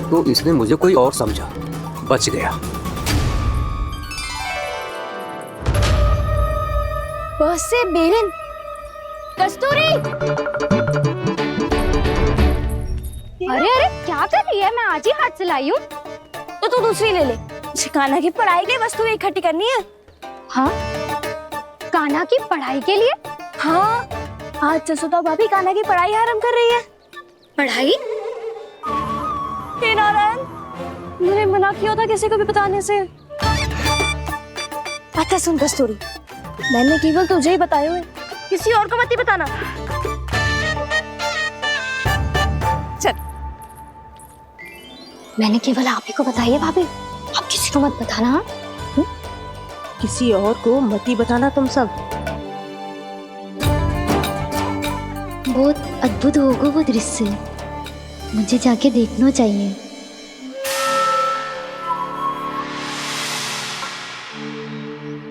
तो इसने मुझे कोई और समझा, बच गया। बस से बेलन। कस्तूरी। अरे अरे क्या कर रही है? मैं आज ही हाथ से लाई हूँ। तो तू दूसरी ले ले। कान्हा की पढ़ाई की वस्तु इकट्ठी करनी है। हाँ, कान्हा की पढ़ाई के लिए? हाँ, आज जसोदा भाभी कान्हा की पढ़ाई आरंभ कर रही है। पढ़ाई? हे नारायण, मैंने मना किया था किसी को भी बताने से। अच्छा सुन कस्तूरी, मैंने केवल तुझे ही बताए हुए, किसी और को मत ही बताना। चल। मैंने केवल आप ही को बताई है भाभी, आप किसी को मत बताना। हाँ? किसी और को मत ही बताना तुम सब। बहुत अद्भुत होगा वो दृश्य, मुझे जाके देखना चाहिए।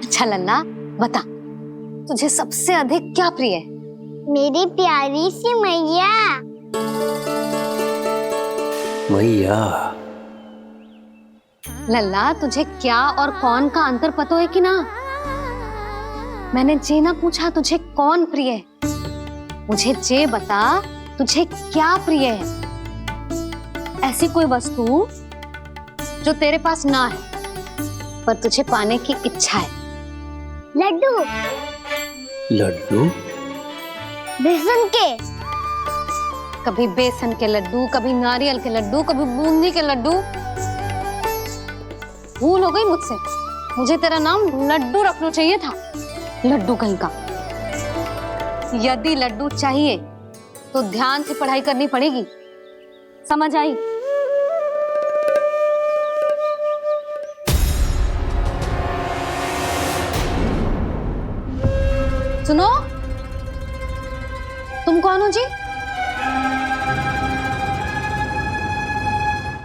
अच्छा लल्ला, बता तुझे सबसे अधिक क्या प्रिय है? मेरी प्यारी सी मैया। मैया। लल्ला, तुझे क्या और कौन का अंतर पता है कि ना? मैंने जे ना पूछा तुझे कौन प्रिय है, मुझे जे बता तुझे क्या प्रिय है। ऐसी कोई वस्तु जो तेरे पास ना है पर तुझे पाने की इच्छा है। लड्डू। लड्डू? बेसन के। कभी बेसन के लड्डू, कभी नारियल के लड्डू, कभी बूंदी के लड्डू। भूल हो गई मुझसे, मुझे तेरा नाम लड्डू रखना चाहिए था। लड्डू कहीं का। यदि लड्डू चाहिए तो ध्यान से पढ़ाई करनी पड़ेगी, समझ आई? सुनो, तुम कौन हो जी?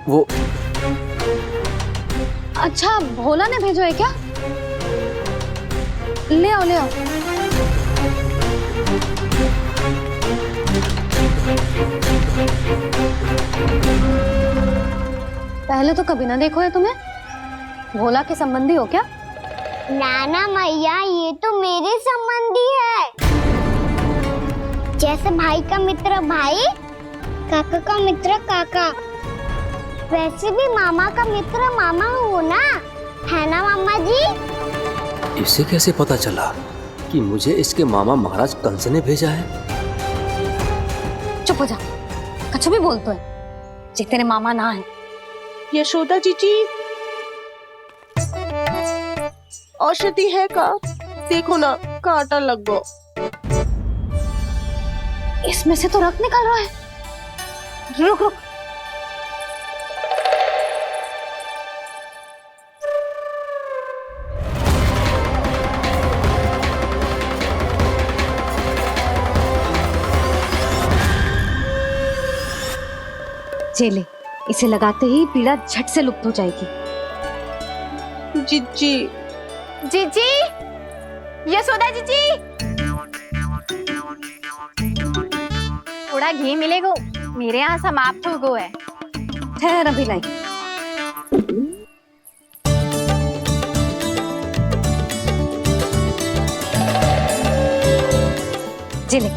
वो अच्छा, भोला ने भेजो है क्या? ले आओ ले आओ। पहले तो कभी ना देखो है तुम्हें। भोला के संबंधी हो क्या? नाना मैया, ये तो मेरे संबंधी है। जैसे भाई का मित्र भाई, काका का मित्र काका, वैसे भी मामा का मित्र मामा हो ना, है ना मामा जी? इसे कैसे पता चला कि मुझे इसके मामा महाराज कंस ने भेजा है? चुप हो जा, कुछ भी बोलते है जी, तेरे मामा ना है। यशोदा जीजी, औषधि है का? देखो ना, कांटा लग गो। इसमें से तो रक्त निकल रहा है। रुक रुक, चले, इसे लगाते ही पीड़ा झट से लुप्त हो जाएगी। जीजी, जीजी, यशोदा जीजी, थोड़ा घी मिलेगा, मेरे यहाँ समाप्त हो गो है। ठहर, अभी लाई। चले।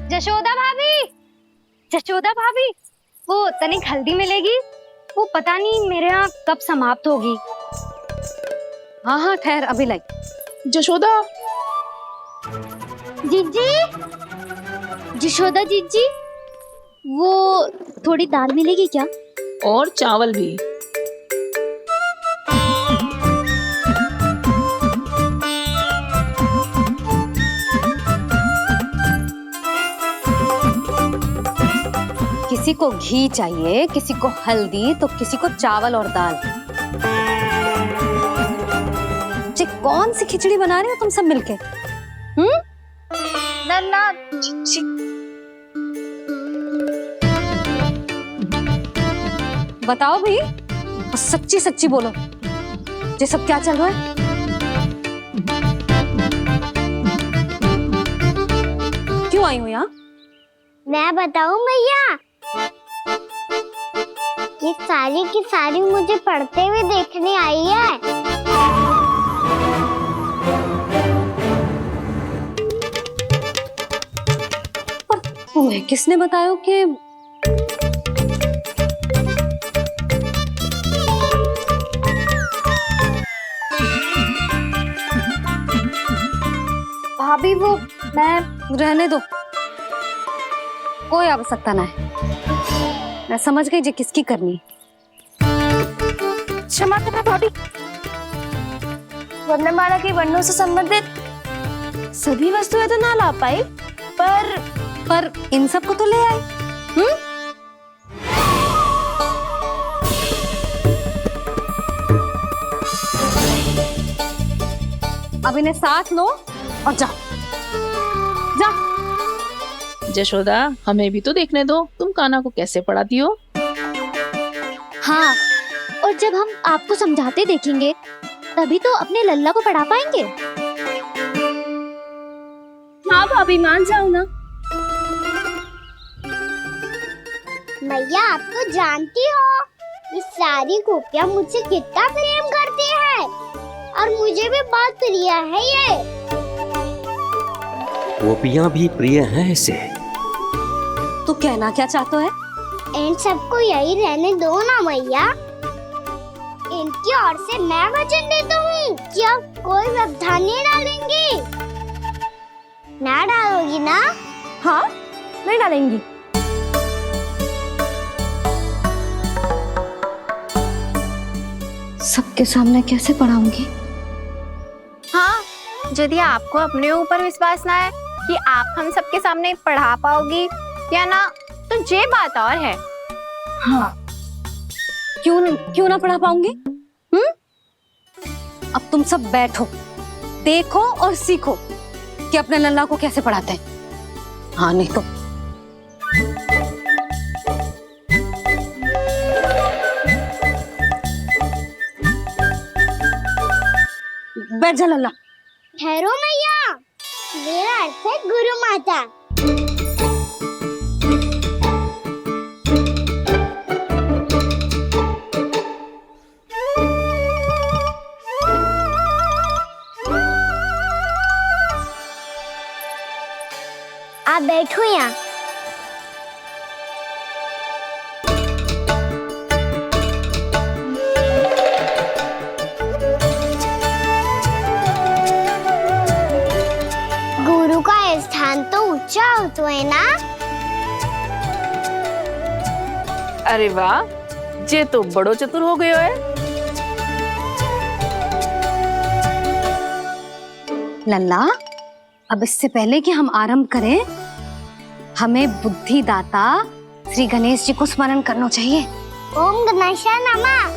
जशोदा भाभी, जशोदा भाभी, वो तनिक हल्दी मिलेगी? वो पता नहीं मेरे यहाँ कब समाप्त होगी। हाँ हाँ, ठहर, अभी लाई। जशोदा जीजी, जशोदा जीजी, वो थोड़ी दाल मिलेगी क्या? और चावल भी। किसी को घी चाहिए, किसी को हल्दी, तो किसी को चावल और दाल। जी, कौन सी खिचड़ी बना रहे हो तुम सब मिलके? ना बताओ भाई, और सच्ची सच्ची बोलो, ये सब क्या चल रहा है? क्यों आई हो यहाँ? मैं बताऊं भैया, ये सारी की सारी मुझे पढ़ते हुए देखने आई है। पर तुम्हें किसने बताया कि भाभी, वो मैं रहने दो, कोई आवश्यकता ना है। मैं समझ गई जी किसकी करनी। क्षमा करना भाभी, वर्णमाला के वर्णों से संबंधित सभी वस्तुएं तो ना ला पाई, पर इन सब को तो ले आए। अब इन्हें साथ लो और जाओ। जा। जशोदा, हमें भी तो देखने दो, तुम कान्हा को कैसे पढ़ाती हो। हाँ, और जब हम आपको समझाते देखेंगे तभी तो अपने लल्ला को पढ़ा पाएंगे। हाँ भाभी, मान जाओ ना। मैया, आप तो जानती हो ये सारी गोपियां मुझसे कितना प्रेम करती है, और मुझे भी बहुत प्रिय है ये। गोपियां भी प्रिय हैं इसे। तू कहना क्या चाहता है? इन सबको यही रहने दो ना मैया। इनकी ओर से मैं वचन देता हूँ कि आप कोई व्यवधान नहीं डालेंगी। ना डालोगी ना? हाँ, नहीं डालेंगी। सबके सामने कैसे पढ़ाऊंगी? हाँ, यदि आपको अपने ऊपर विश्वास ना है कि आप हम सबके सामने पढ़ा पाओगी या ना, तो ये बात और है। हाँ, क्यों ना पढ़ा पाऊंगी? अब तुम सब बैठो, देखो और सीखो कि अपने लल्ला को कैसे पढ़ाते हैं। हाँ नहीं तो बैठ जा लल्ला। ठहरो मैया, मेरा अर्थ है गुरु माता। आप बैठो यहाँ। गुरु का स्थान तो ऊंचा होता है ना? अरे वाह, जे तो बड़ो चतुर हो गयो है। लल्ला, अब इससे पहले कि हम आरंभ करें, हमें बुद्धिदाता श्री गणेश जी को स्मरण करना चाहिए। ओम गणेशाय नमः।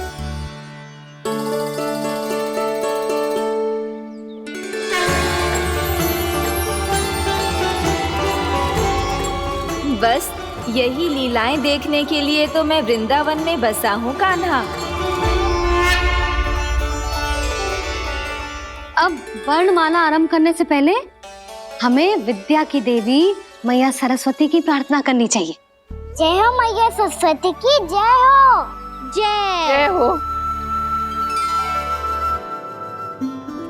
बस यही लीलाएं देखने के लिए तो मैं वृंदावन में बसा हूँ कान्हा। अब वर्णमाला आरंभ करने से पहले हमें विद्या की देवी मैया सरस्वती की प्रार्थना करनी चाहिए। जय हो मैया सरस्वती की जय हो। जय हो।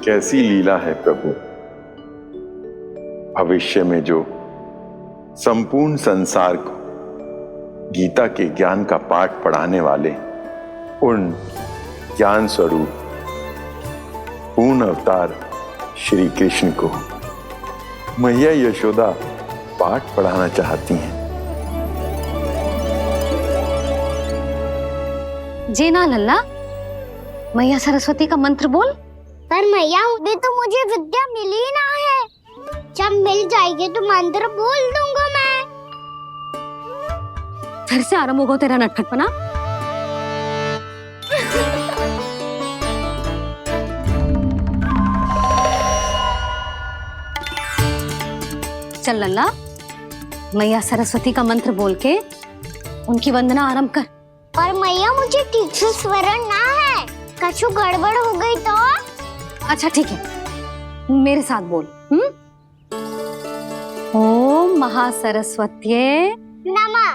कैसी लीला है प्रभु, भविष्य में जो संपूर्ण संसार को गीता के ज्ञान का पाठ पढ़ाने वाले उन ज्ञान स्वरूप पूर्ण अवतार श्री कृष्ण को मैया यशोदा पाठ पढ़ाना चाहती हैं। जी ना लल्ला, मैया सरस्वती का मंत्र बोल। पर मैया अभी तो मुझे विद्या मिली ना है, जब मिल जाएगी तो मंत्र बोल दूंगा मैं। फिर से आरंभ होगा तेरा नटखटपना। चल लल्ला, मैया सरस्वती का मंत्र बोल के उनकी वंदना आरंभ कर। और मैया मुझे ठीक से स्मरण ना है, कछु गड़बड़ हो गई तो? अच्छा ठीक है, मेरे साथ बोल। ओम महासरस्वत्ये नमः।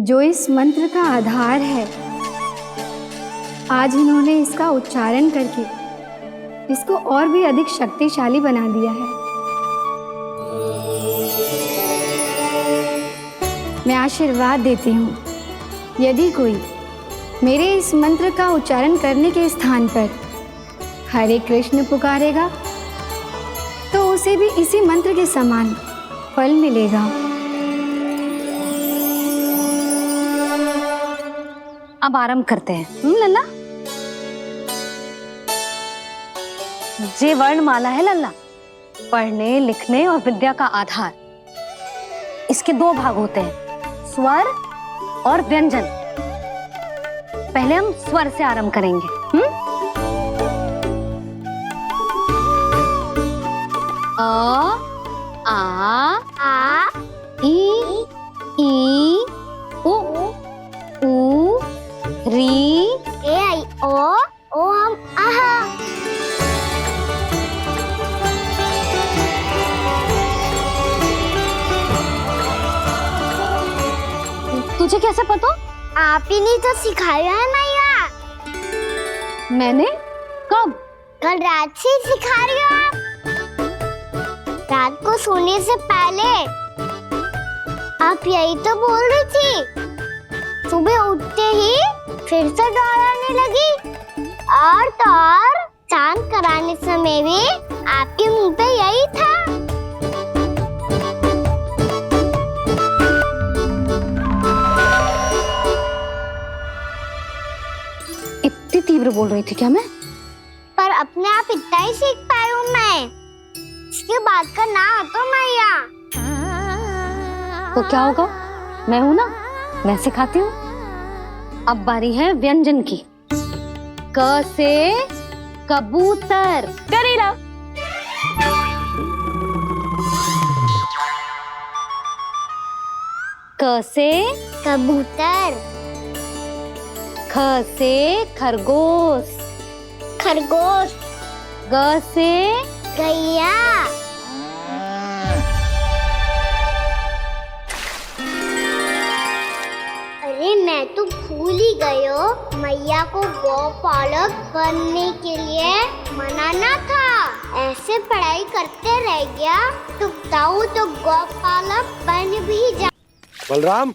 जो इस मंत्र का आधार है, आज इन्होंने इसका उच्चारण करके इसको और भी अधिक शक्तिशाली बना दिया है। मैं आशीर्वाद देती हूँ, यदि कोई मेरे इस मंत्र का उच्चारण करने के स्थान पर हरे कृष्ण पुकारेगा तो उसे भी इसी मंत्र के समान फल मिलेगा। अब आरंभ करते हैं। लल्ला, जे वर्णमाला है लल्ला, पढ़ने लिखने और विद्या का आधार। इसके दो भाग होते हैं, स्वर और व्यंजन। पहले हम स्वर से आरंभ करेंगे। अ, आ, ई, उ, री, ए आई ओ हम आहा। तुझे कैसे पता? आप ही ने तो सिखाया है मैया। मैंने? कब? कल रात से सिखा रही हो आप। रात को सोने से पहले आप यही तो बोल रही थी। सुबह उठते ही फिर से दोहराने लगी, और तो और स्नान कराने समय भी आपके मुंह पे यही था। इतनी तीव्र बोल रही थी क्या मैं? पर अपने आप इतना ही सीख पाई हूँ मैं। इसके बाद का ना तो मैया। तो क्या होगा? मैं हूं ना, मैं सिखाती हूँ। अब बारी है व्यंजन की। क से कबूतर। करेला। क से कबूतर। ख से खरगोश। खरगोश। ग से गैया। अरे मैं तो भूल ही गई हूँ, मैया को गौपालक बनने के लिए मनाना था। ऐसे पढ़ाई करते रह गया तो बताऊँ तो गौपालक बन भी जा। बलराम,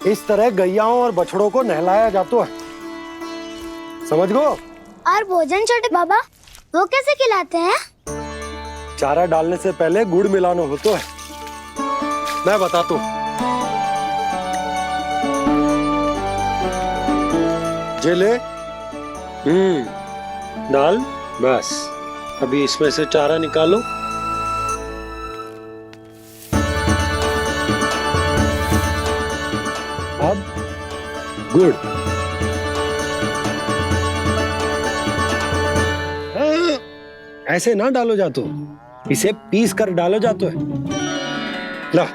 इस तरह गैयाओं और बछड़ों को नहलाया जाता है, समझ गो? और भोजन छोटे बाबा वो कैसे खिलाते हैं? चारा डालने से पहले गुड़ मिलाना होता है। मैं बताता हूँ। जे ले, डाल, बस। अभी इसमें से चारा निकालो। अब गुड़। ऐसे ना डालो जातो, इसे पीस कर डालो जातो है। ला,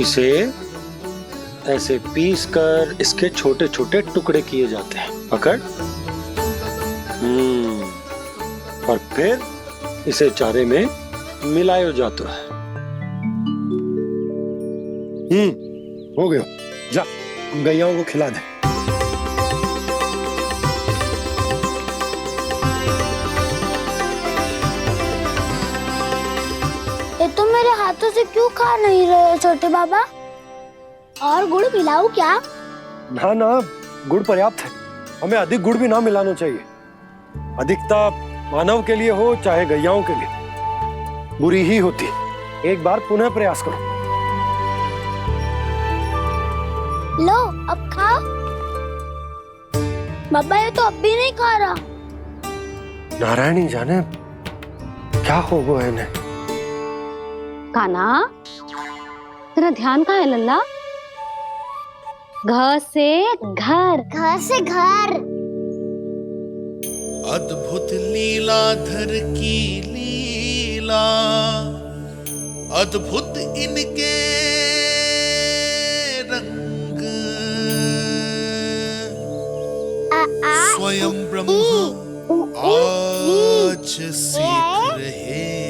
इसे ऐसे पीस कर इसके छोटे छोटे टुकड़े किए जाते हैं। पकड़। और फिर इसे चारे में मिलाया जाता है। हो गया। जा, गैयाओं को खिला दे। ये तो मेरे हाथों से क्यों खा नहीं रहे छोटे बाबा? और गुड़ मिलाऊं क्या? ना ना, गुड़ पर्याप्त है। हमें अधिक गुड़ भी ना मिलाना चाहिए। अधिकता मानव के लिए हो चाहे गैयाओं के लिए बुरी ही होती है। एक बार पुनः प्रयास करो। लो, अब खाओ। बाबा ये तो अब भी नहीं खा रहा। नारायणी जाने क्या हो गया इन्हें। कान्हा, तेरा ध्यान कहाँ है लल्ला? घ से घर। घर से घर। अद्भुत लीलाधर की लीला, अद्भुत इनके रंग, स्वयं ब्रह्मा आज सीख रहे हैं।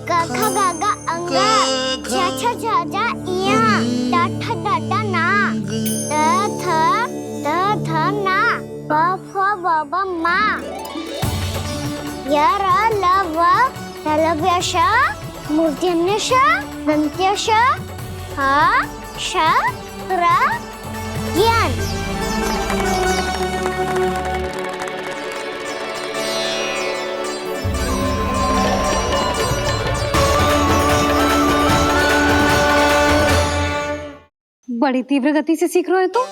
गा गा गा अंगा, छा छा छा जा इया, डा ठा डा डा ना, द थ ना, ब फ ब ब मा, य र ल व लव्य श, मूर्धन्य श, दन्त्य श, ह श र ज्ञान। बड़ी तीव्र गति से सीख रहे हो तो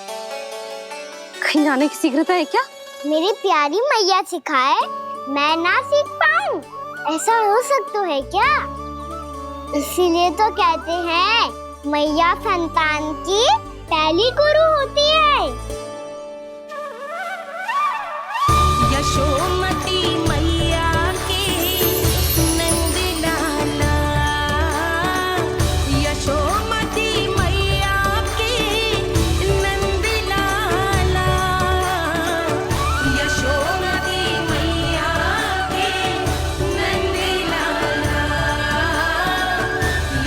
कहीं जाने की शीघ्रता है क्या? मेरी प्यारी मैया सिखाए, मैं ना सीख पाऊं, ऐसा हो सकता है क्या? इसीलिए तो कहते हैं मैया संतान की पहली गुरु होती है। यशोमती मैया के नंद लाला, यशोमती मैया के नंद लाला, यशोमती मैया के नंद लाला,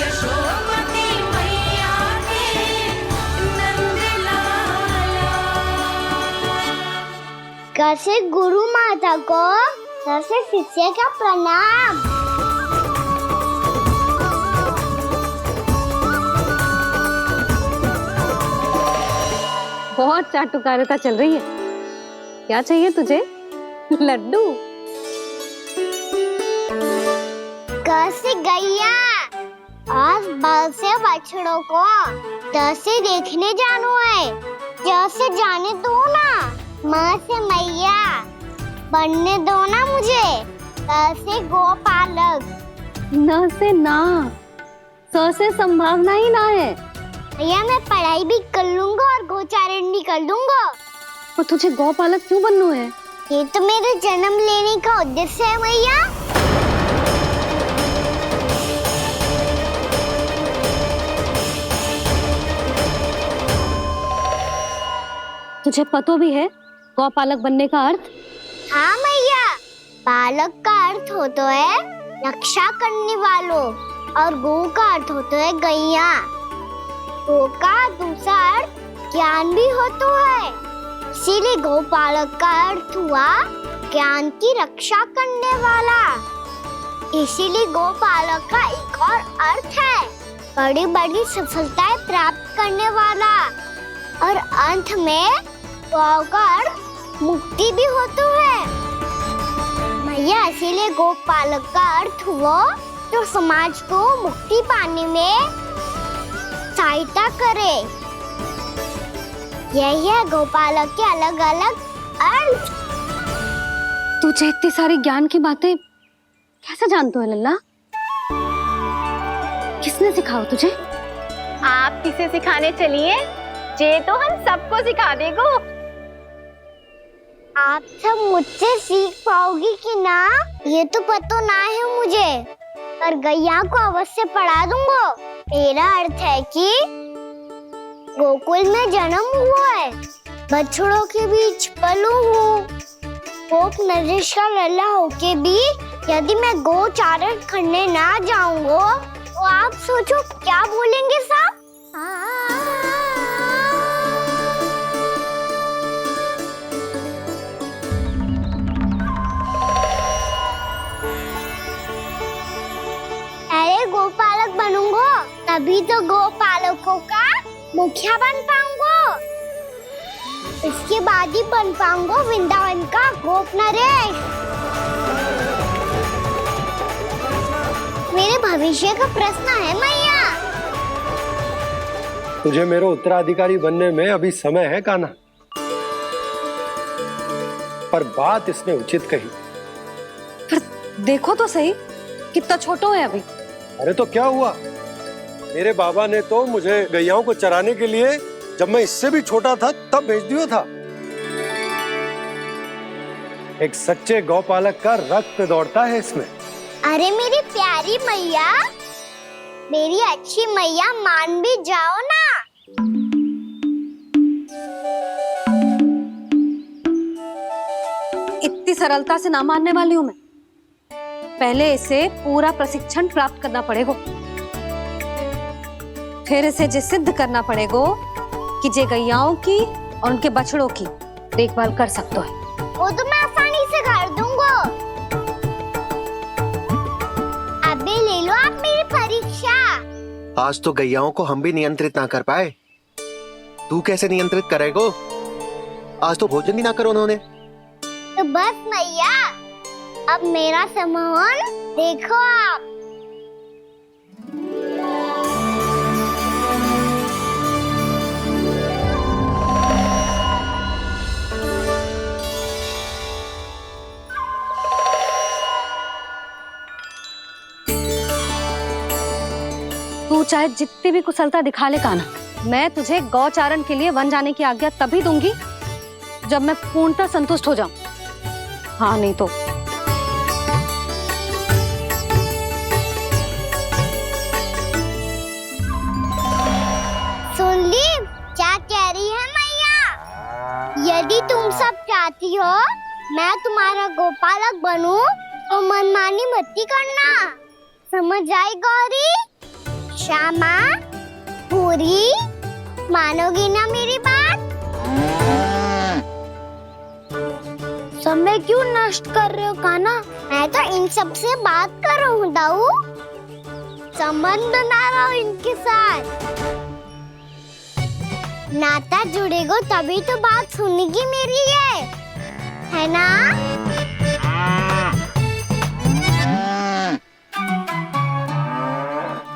यशोमती मैया के नंद लाला। कैसे गुरु माता को, कैसे शिष्य का प्रणाम। बहुत चाटुकारिता चल रही है। क्या चाहिए तुझे? लड्डू। कैसे गैया, आज बल से बछड़ों को जैसे देखने जानो है, जैसे जाने दो ना। माँ से मैया बनने दो ना मुझे, जैसे गोपालक। न से ना, स से संभावना ही ना है। भैया मैं पढ़ाई भी कर लूंगा और गोचारण भी कर दूंगा। और तुझे गौपालक क्यों बनना है? ये तो मेरे जन्म लेने का उद्देश्य है भैया। तुझे पता भी है गौपालक बनने का अर्थ? हाँ भैया, पालक का अर्थ होता है रक्षा करने वालों और गौ का अर्थ होता है गैया। गौ का दूसरा अर्थ ज्ञान भी होता है, इसीलिए गोपालक का अर्थ हुआ ज्ञान की रक्षा करने वाला। इसीलिए गोपालक का एक और अर्थ है बड़ी बड़ी सफलताएं प्राप्त करने वाला। और अंत में गौ का अर्थ मुक्ति भी होता है भैया। इसीलिए गोपालक का अर्थ हुआ जो समाज को मुक्ति पाने में सहायता करे। यही है गोपालक के अलग अलग अर्थ। तुझे इतनी सारी ज्ञान की बातें कैसे जानते हो लल्ला? किसने सिखाओ तुझे? आप किसे सिखाने चलिए, जे तो हम सबको सिखा देगो। आप सब मुझसे सीख पाओगी कि ना ये तो पता ना है मुझे, पर गैया को अवश्य पढ़ा दूंगा। मेरा अर्थ है कि गोकुल में जन्म हुआ है, बछड़ों के बीच पलू हूँ। गोप नरेश का लल्ला होके भी यदि मैं गोचारण करने ना जाऊंगा तो आप सोचो क्या बोलेंगे साहब? अरे गोपालक बनूंगा तभी तो गोपालकों का मुखिया बन पाऊंगा। इसके बाद ही बन पाऊंगा वृंदावन का गोप नरेश। मेरे भविष्य का प्रश्न है मैया। तुझे मेरा उत्तराधिकारी बनने में अभी समय है कान्हा, पर बात इसने उचित कही। पर देखो तो सही कितना छोटा है अभी। अरे तो क्या हुआ, मेरे बाबा ने तो मुझे गैयाओं को चराने के लिए जब मैं इससे भी छोटा था तब भेज दिया था। एक सच्चे गौपालक का रक्त दौड़ता है इसमें। अरे मेरी प्यारी मैया, मेरी अच्छी मैया, मान भी जाओ ना। इतनी सरलता से ना मानने वाली हूँ मैं। पहले इसे पूरा प्रशिक्षण प्राप्त करना पड़ेगा, फिर इसे जे सिद्ध करना पड़ेगा कि जे गैयाओं की और उनके बछड़ों की देखभाल कर सकते हैं। वो तो मैं आसानी से कर दूंगा। अबे ले लो आप मेरी परीक्षा। आज तो गैयाओं को हम भी नियंत्रित ना कर पाए, तू कैसे नियंत्रित करेगो? आज तो भोजन भी ना करो उन्होंने। तो बस मैया, अब मेरा सम्मान देखो आप। तू चाहे जितनी भी कुशलता दिखा ले कान्हा, मैं तुझे गौचारण के लिए वन जाने की आज्ञा तभी दूंगी जब मैं पूर्णतः संतुष्ट हो जाऊं। हाँ नहीं तो सुन ली क्या कह रही है मैया? यदि तुम सब चाहती हो मैं तुम्हारा गोपालक बनूं तो मनमानी मत करना, समझ आई गौरी? श्यामा, पूरी, मानोगी ना मेरी बात? समय क्यों नष्ट कर रहे हो कान्हा? मैं तो इन सब से बात कर रहा हूँ दाऊ, संबंध बना रहा हूँ इनके साथ। नाता जुड़ेगा तभी तो बात सुनेगी मेरी, है ना?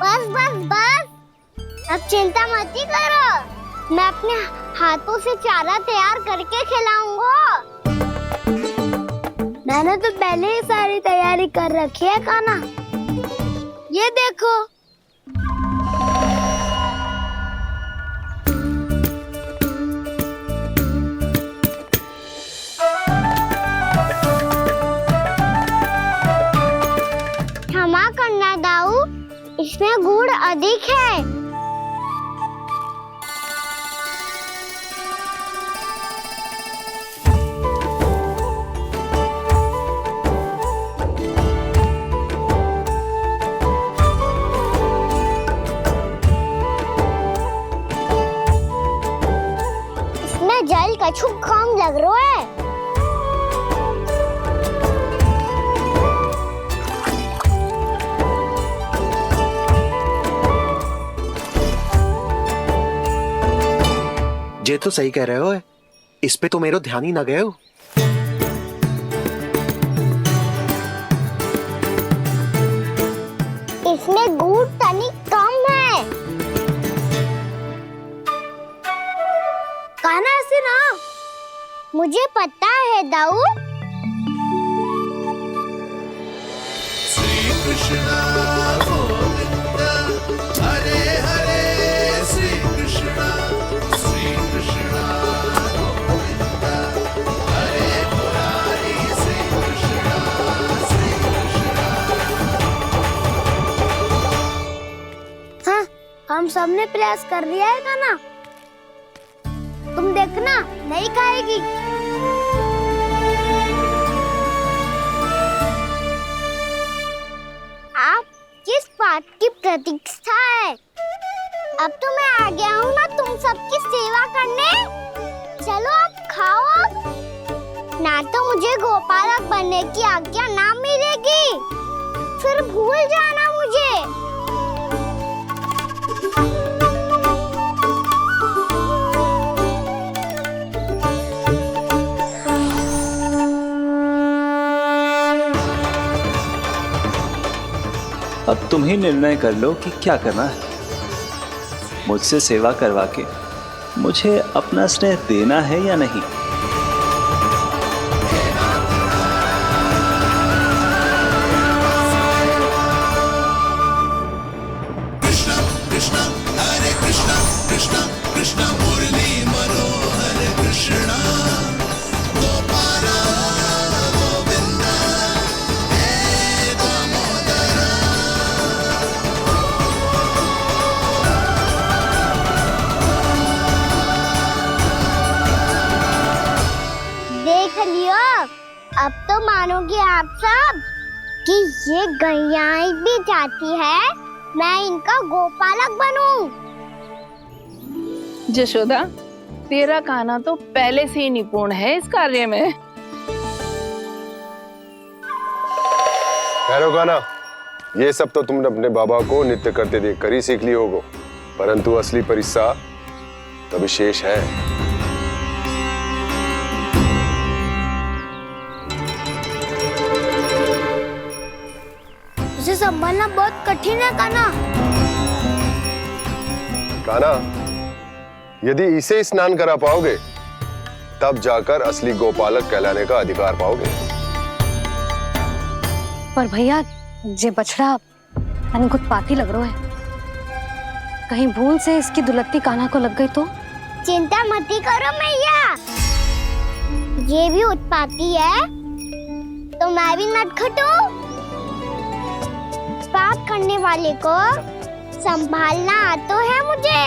बस बस मैं अपने हाथों से चारा तैयार करके खिलाऊंगा। मैंने तो पहले ही सारी तैयारी कर रखी है कान्हा। ये देखो। क्षमा करना दाऊ, इसमें गुड़ अधिक है। इसमें जल कछु कम लग रहा है। ये तो सही कह रहे हो, इस पे तो मेरो ध्यान ही ना गए हो। इसमें गुड़ तनिक कम है। कान्हा ऐसे ना। मुझे पता है दाऊ। श्री कृष्ण गोविंद हरे हरे, श्री कृष्ण गोविंद हरे मुरारी, श्री कृष्ण हाँ, हम सबने प्रयास कर लिया है कान्हा। तुम देखना, नहीं खाएगी। आप किस बात की प्रतीक्षा है? अब तो मैं आ गया हूँ ना तुम सबकी सेवा करने। चलो अब खाओ अब। ना तो मुझे गोपालक बनने की आज्ञा ना मिलेगी, फिर भूल जाना मुझे। अब तुम ही निर्णय कर लो कि क्या करना है। मुझसे सेवा करवा के मुझे अपना स्नेह देना है या नहीं। कृष्ण कृष्ण हरे कृष्ण, कृष्ण कृष्ण मुरली मनोहर कृष्ण गोपाल गोविंद हे दामोदर। देख लियो, अब तो मानोगे आप सब कि ये गैयाएं भी चाहती है मैं इनका गोपालक बनूं। जशोदा, तेरा कान्हा तो पहले से ही निपुण है इस कार्य में। खैर होगा ना, ये सब तो तुमने अपने बाबा को नित्य करते देखकर ही सीख ली होगो, परंतु असली परिस्सा तो विशेष है। उसे संभालना बहुत कठिन है कान्हा। कान्हा, यदि इसे स्नान करा पाओगे तब जाकर असली गोपालक कहलाने का अधिकार पाओगे। पर भैया, ये बछड़ा कुछ पाती लग रहा है। कहीं भूल से इसकी दुलत्ती कान्हा को लग गई तो? चिंता मत करो मैया, ये भी उत्पाती है तो मैं भी नटखट हूँ। पाप करने वाले को संभालना आता है मुझे।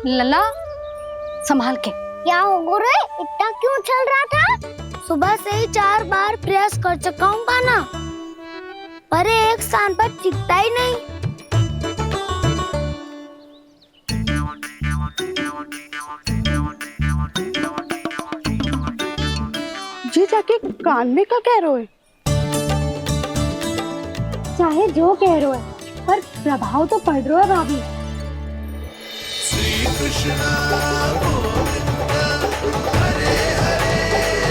लला, संभाल के। क्या हो गुरु, इतना क्यों चल रहा था? सुबह से ही 4 बार प्रयास कर चुका हूँ कान्हा, पर एक स्थान पर टिकता ही नहीं। जी जाके कान में का कह रहे हो? चाहे जो कह रहे हो, पर प्रभाव तो पड़ रहा है भाभी। श्री कृष्ण गोविंद हरे हरे,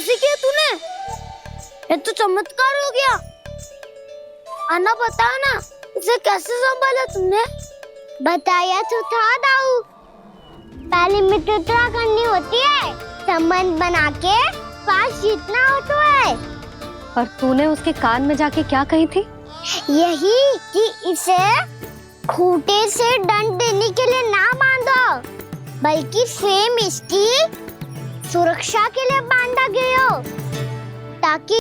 कैसे किया तूने? ये तो चमत्कार हो गया। आना बता ना, इसे कैसे संभाला तुमने? बताया तो था दाऊ, पहले मित्रता करनी होती है, संबंध बना के पास जीतना होता है। और तूने उसके कान में जाके क्या कही थी? यही कि इसे खूंटे से दंड देने के लिए ना बांधो, बल्कि स्वयं इसकी सुरक्षा के लिए बांधा गया हो, ताकि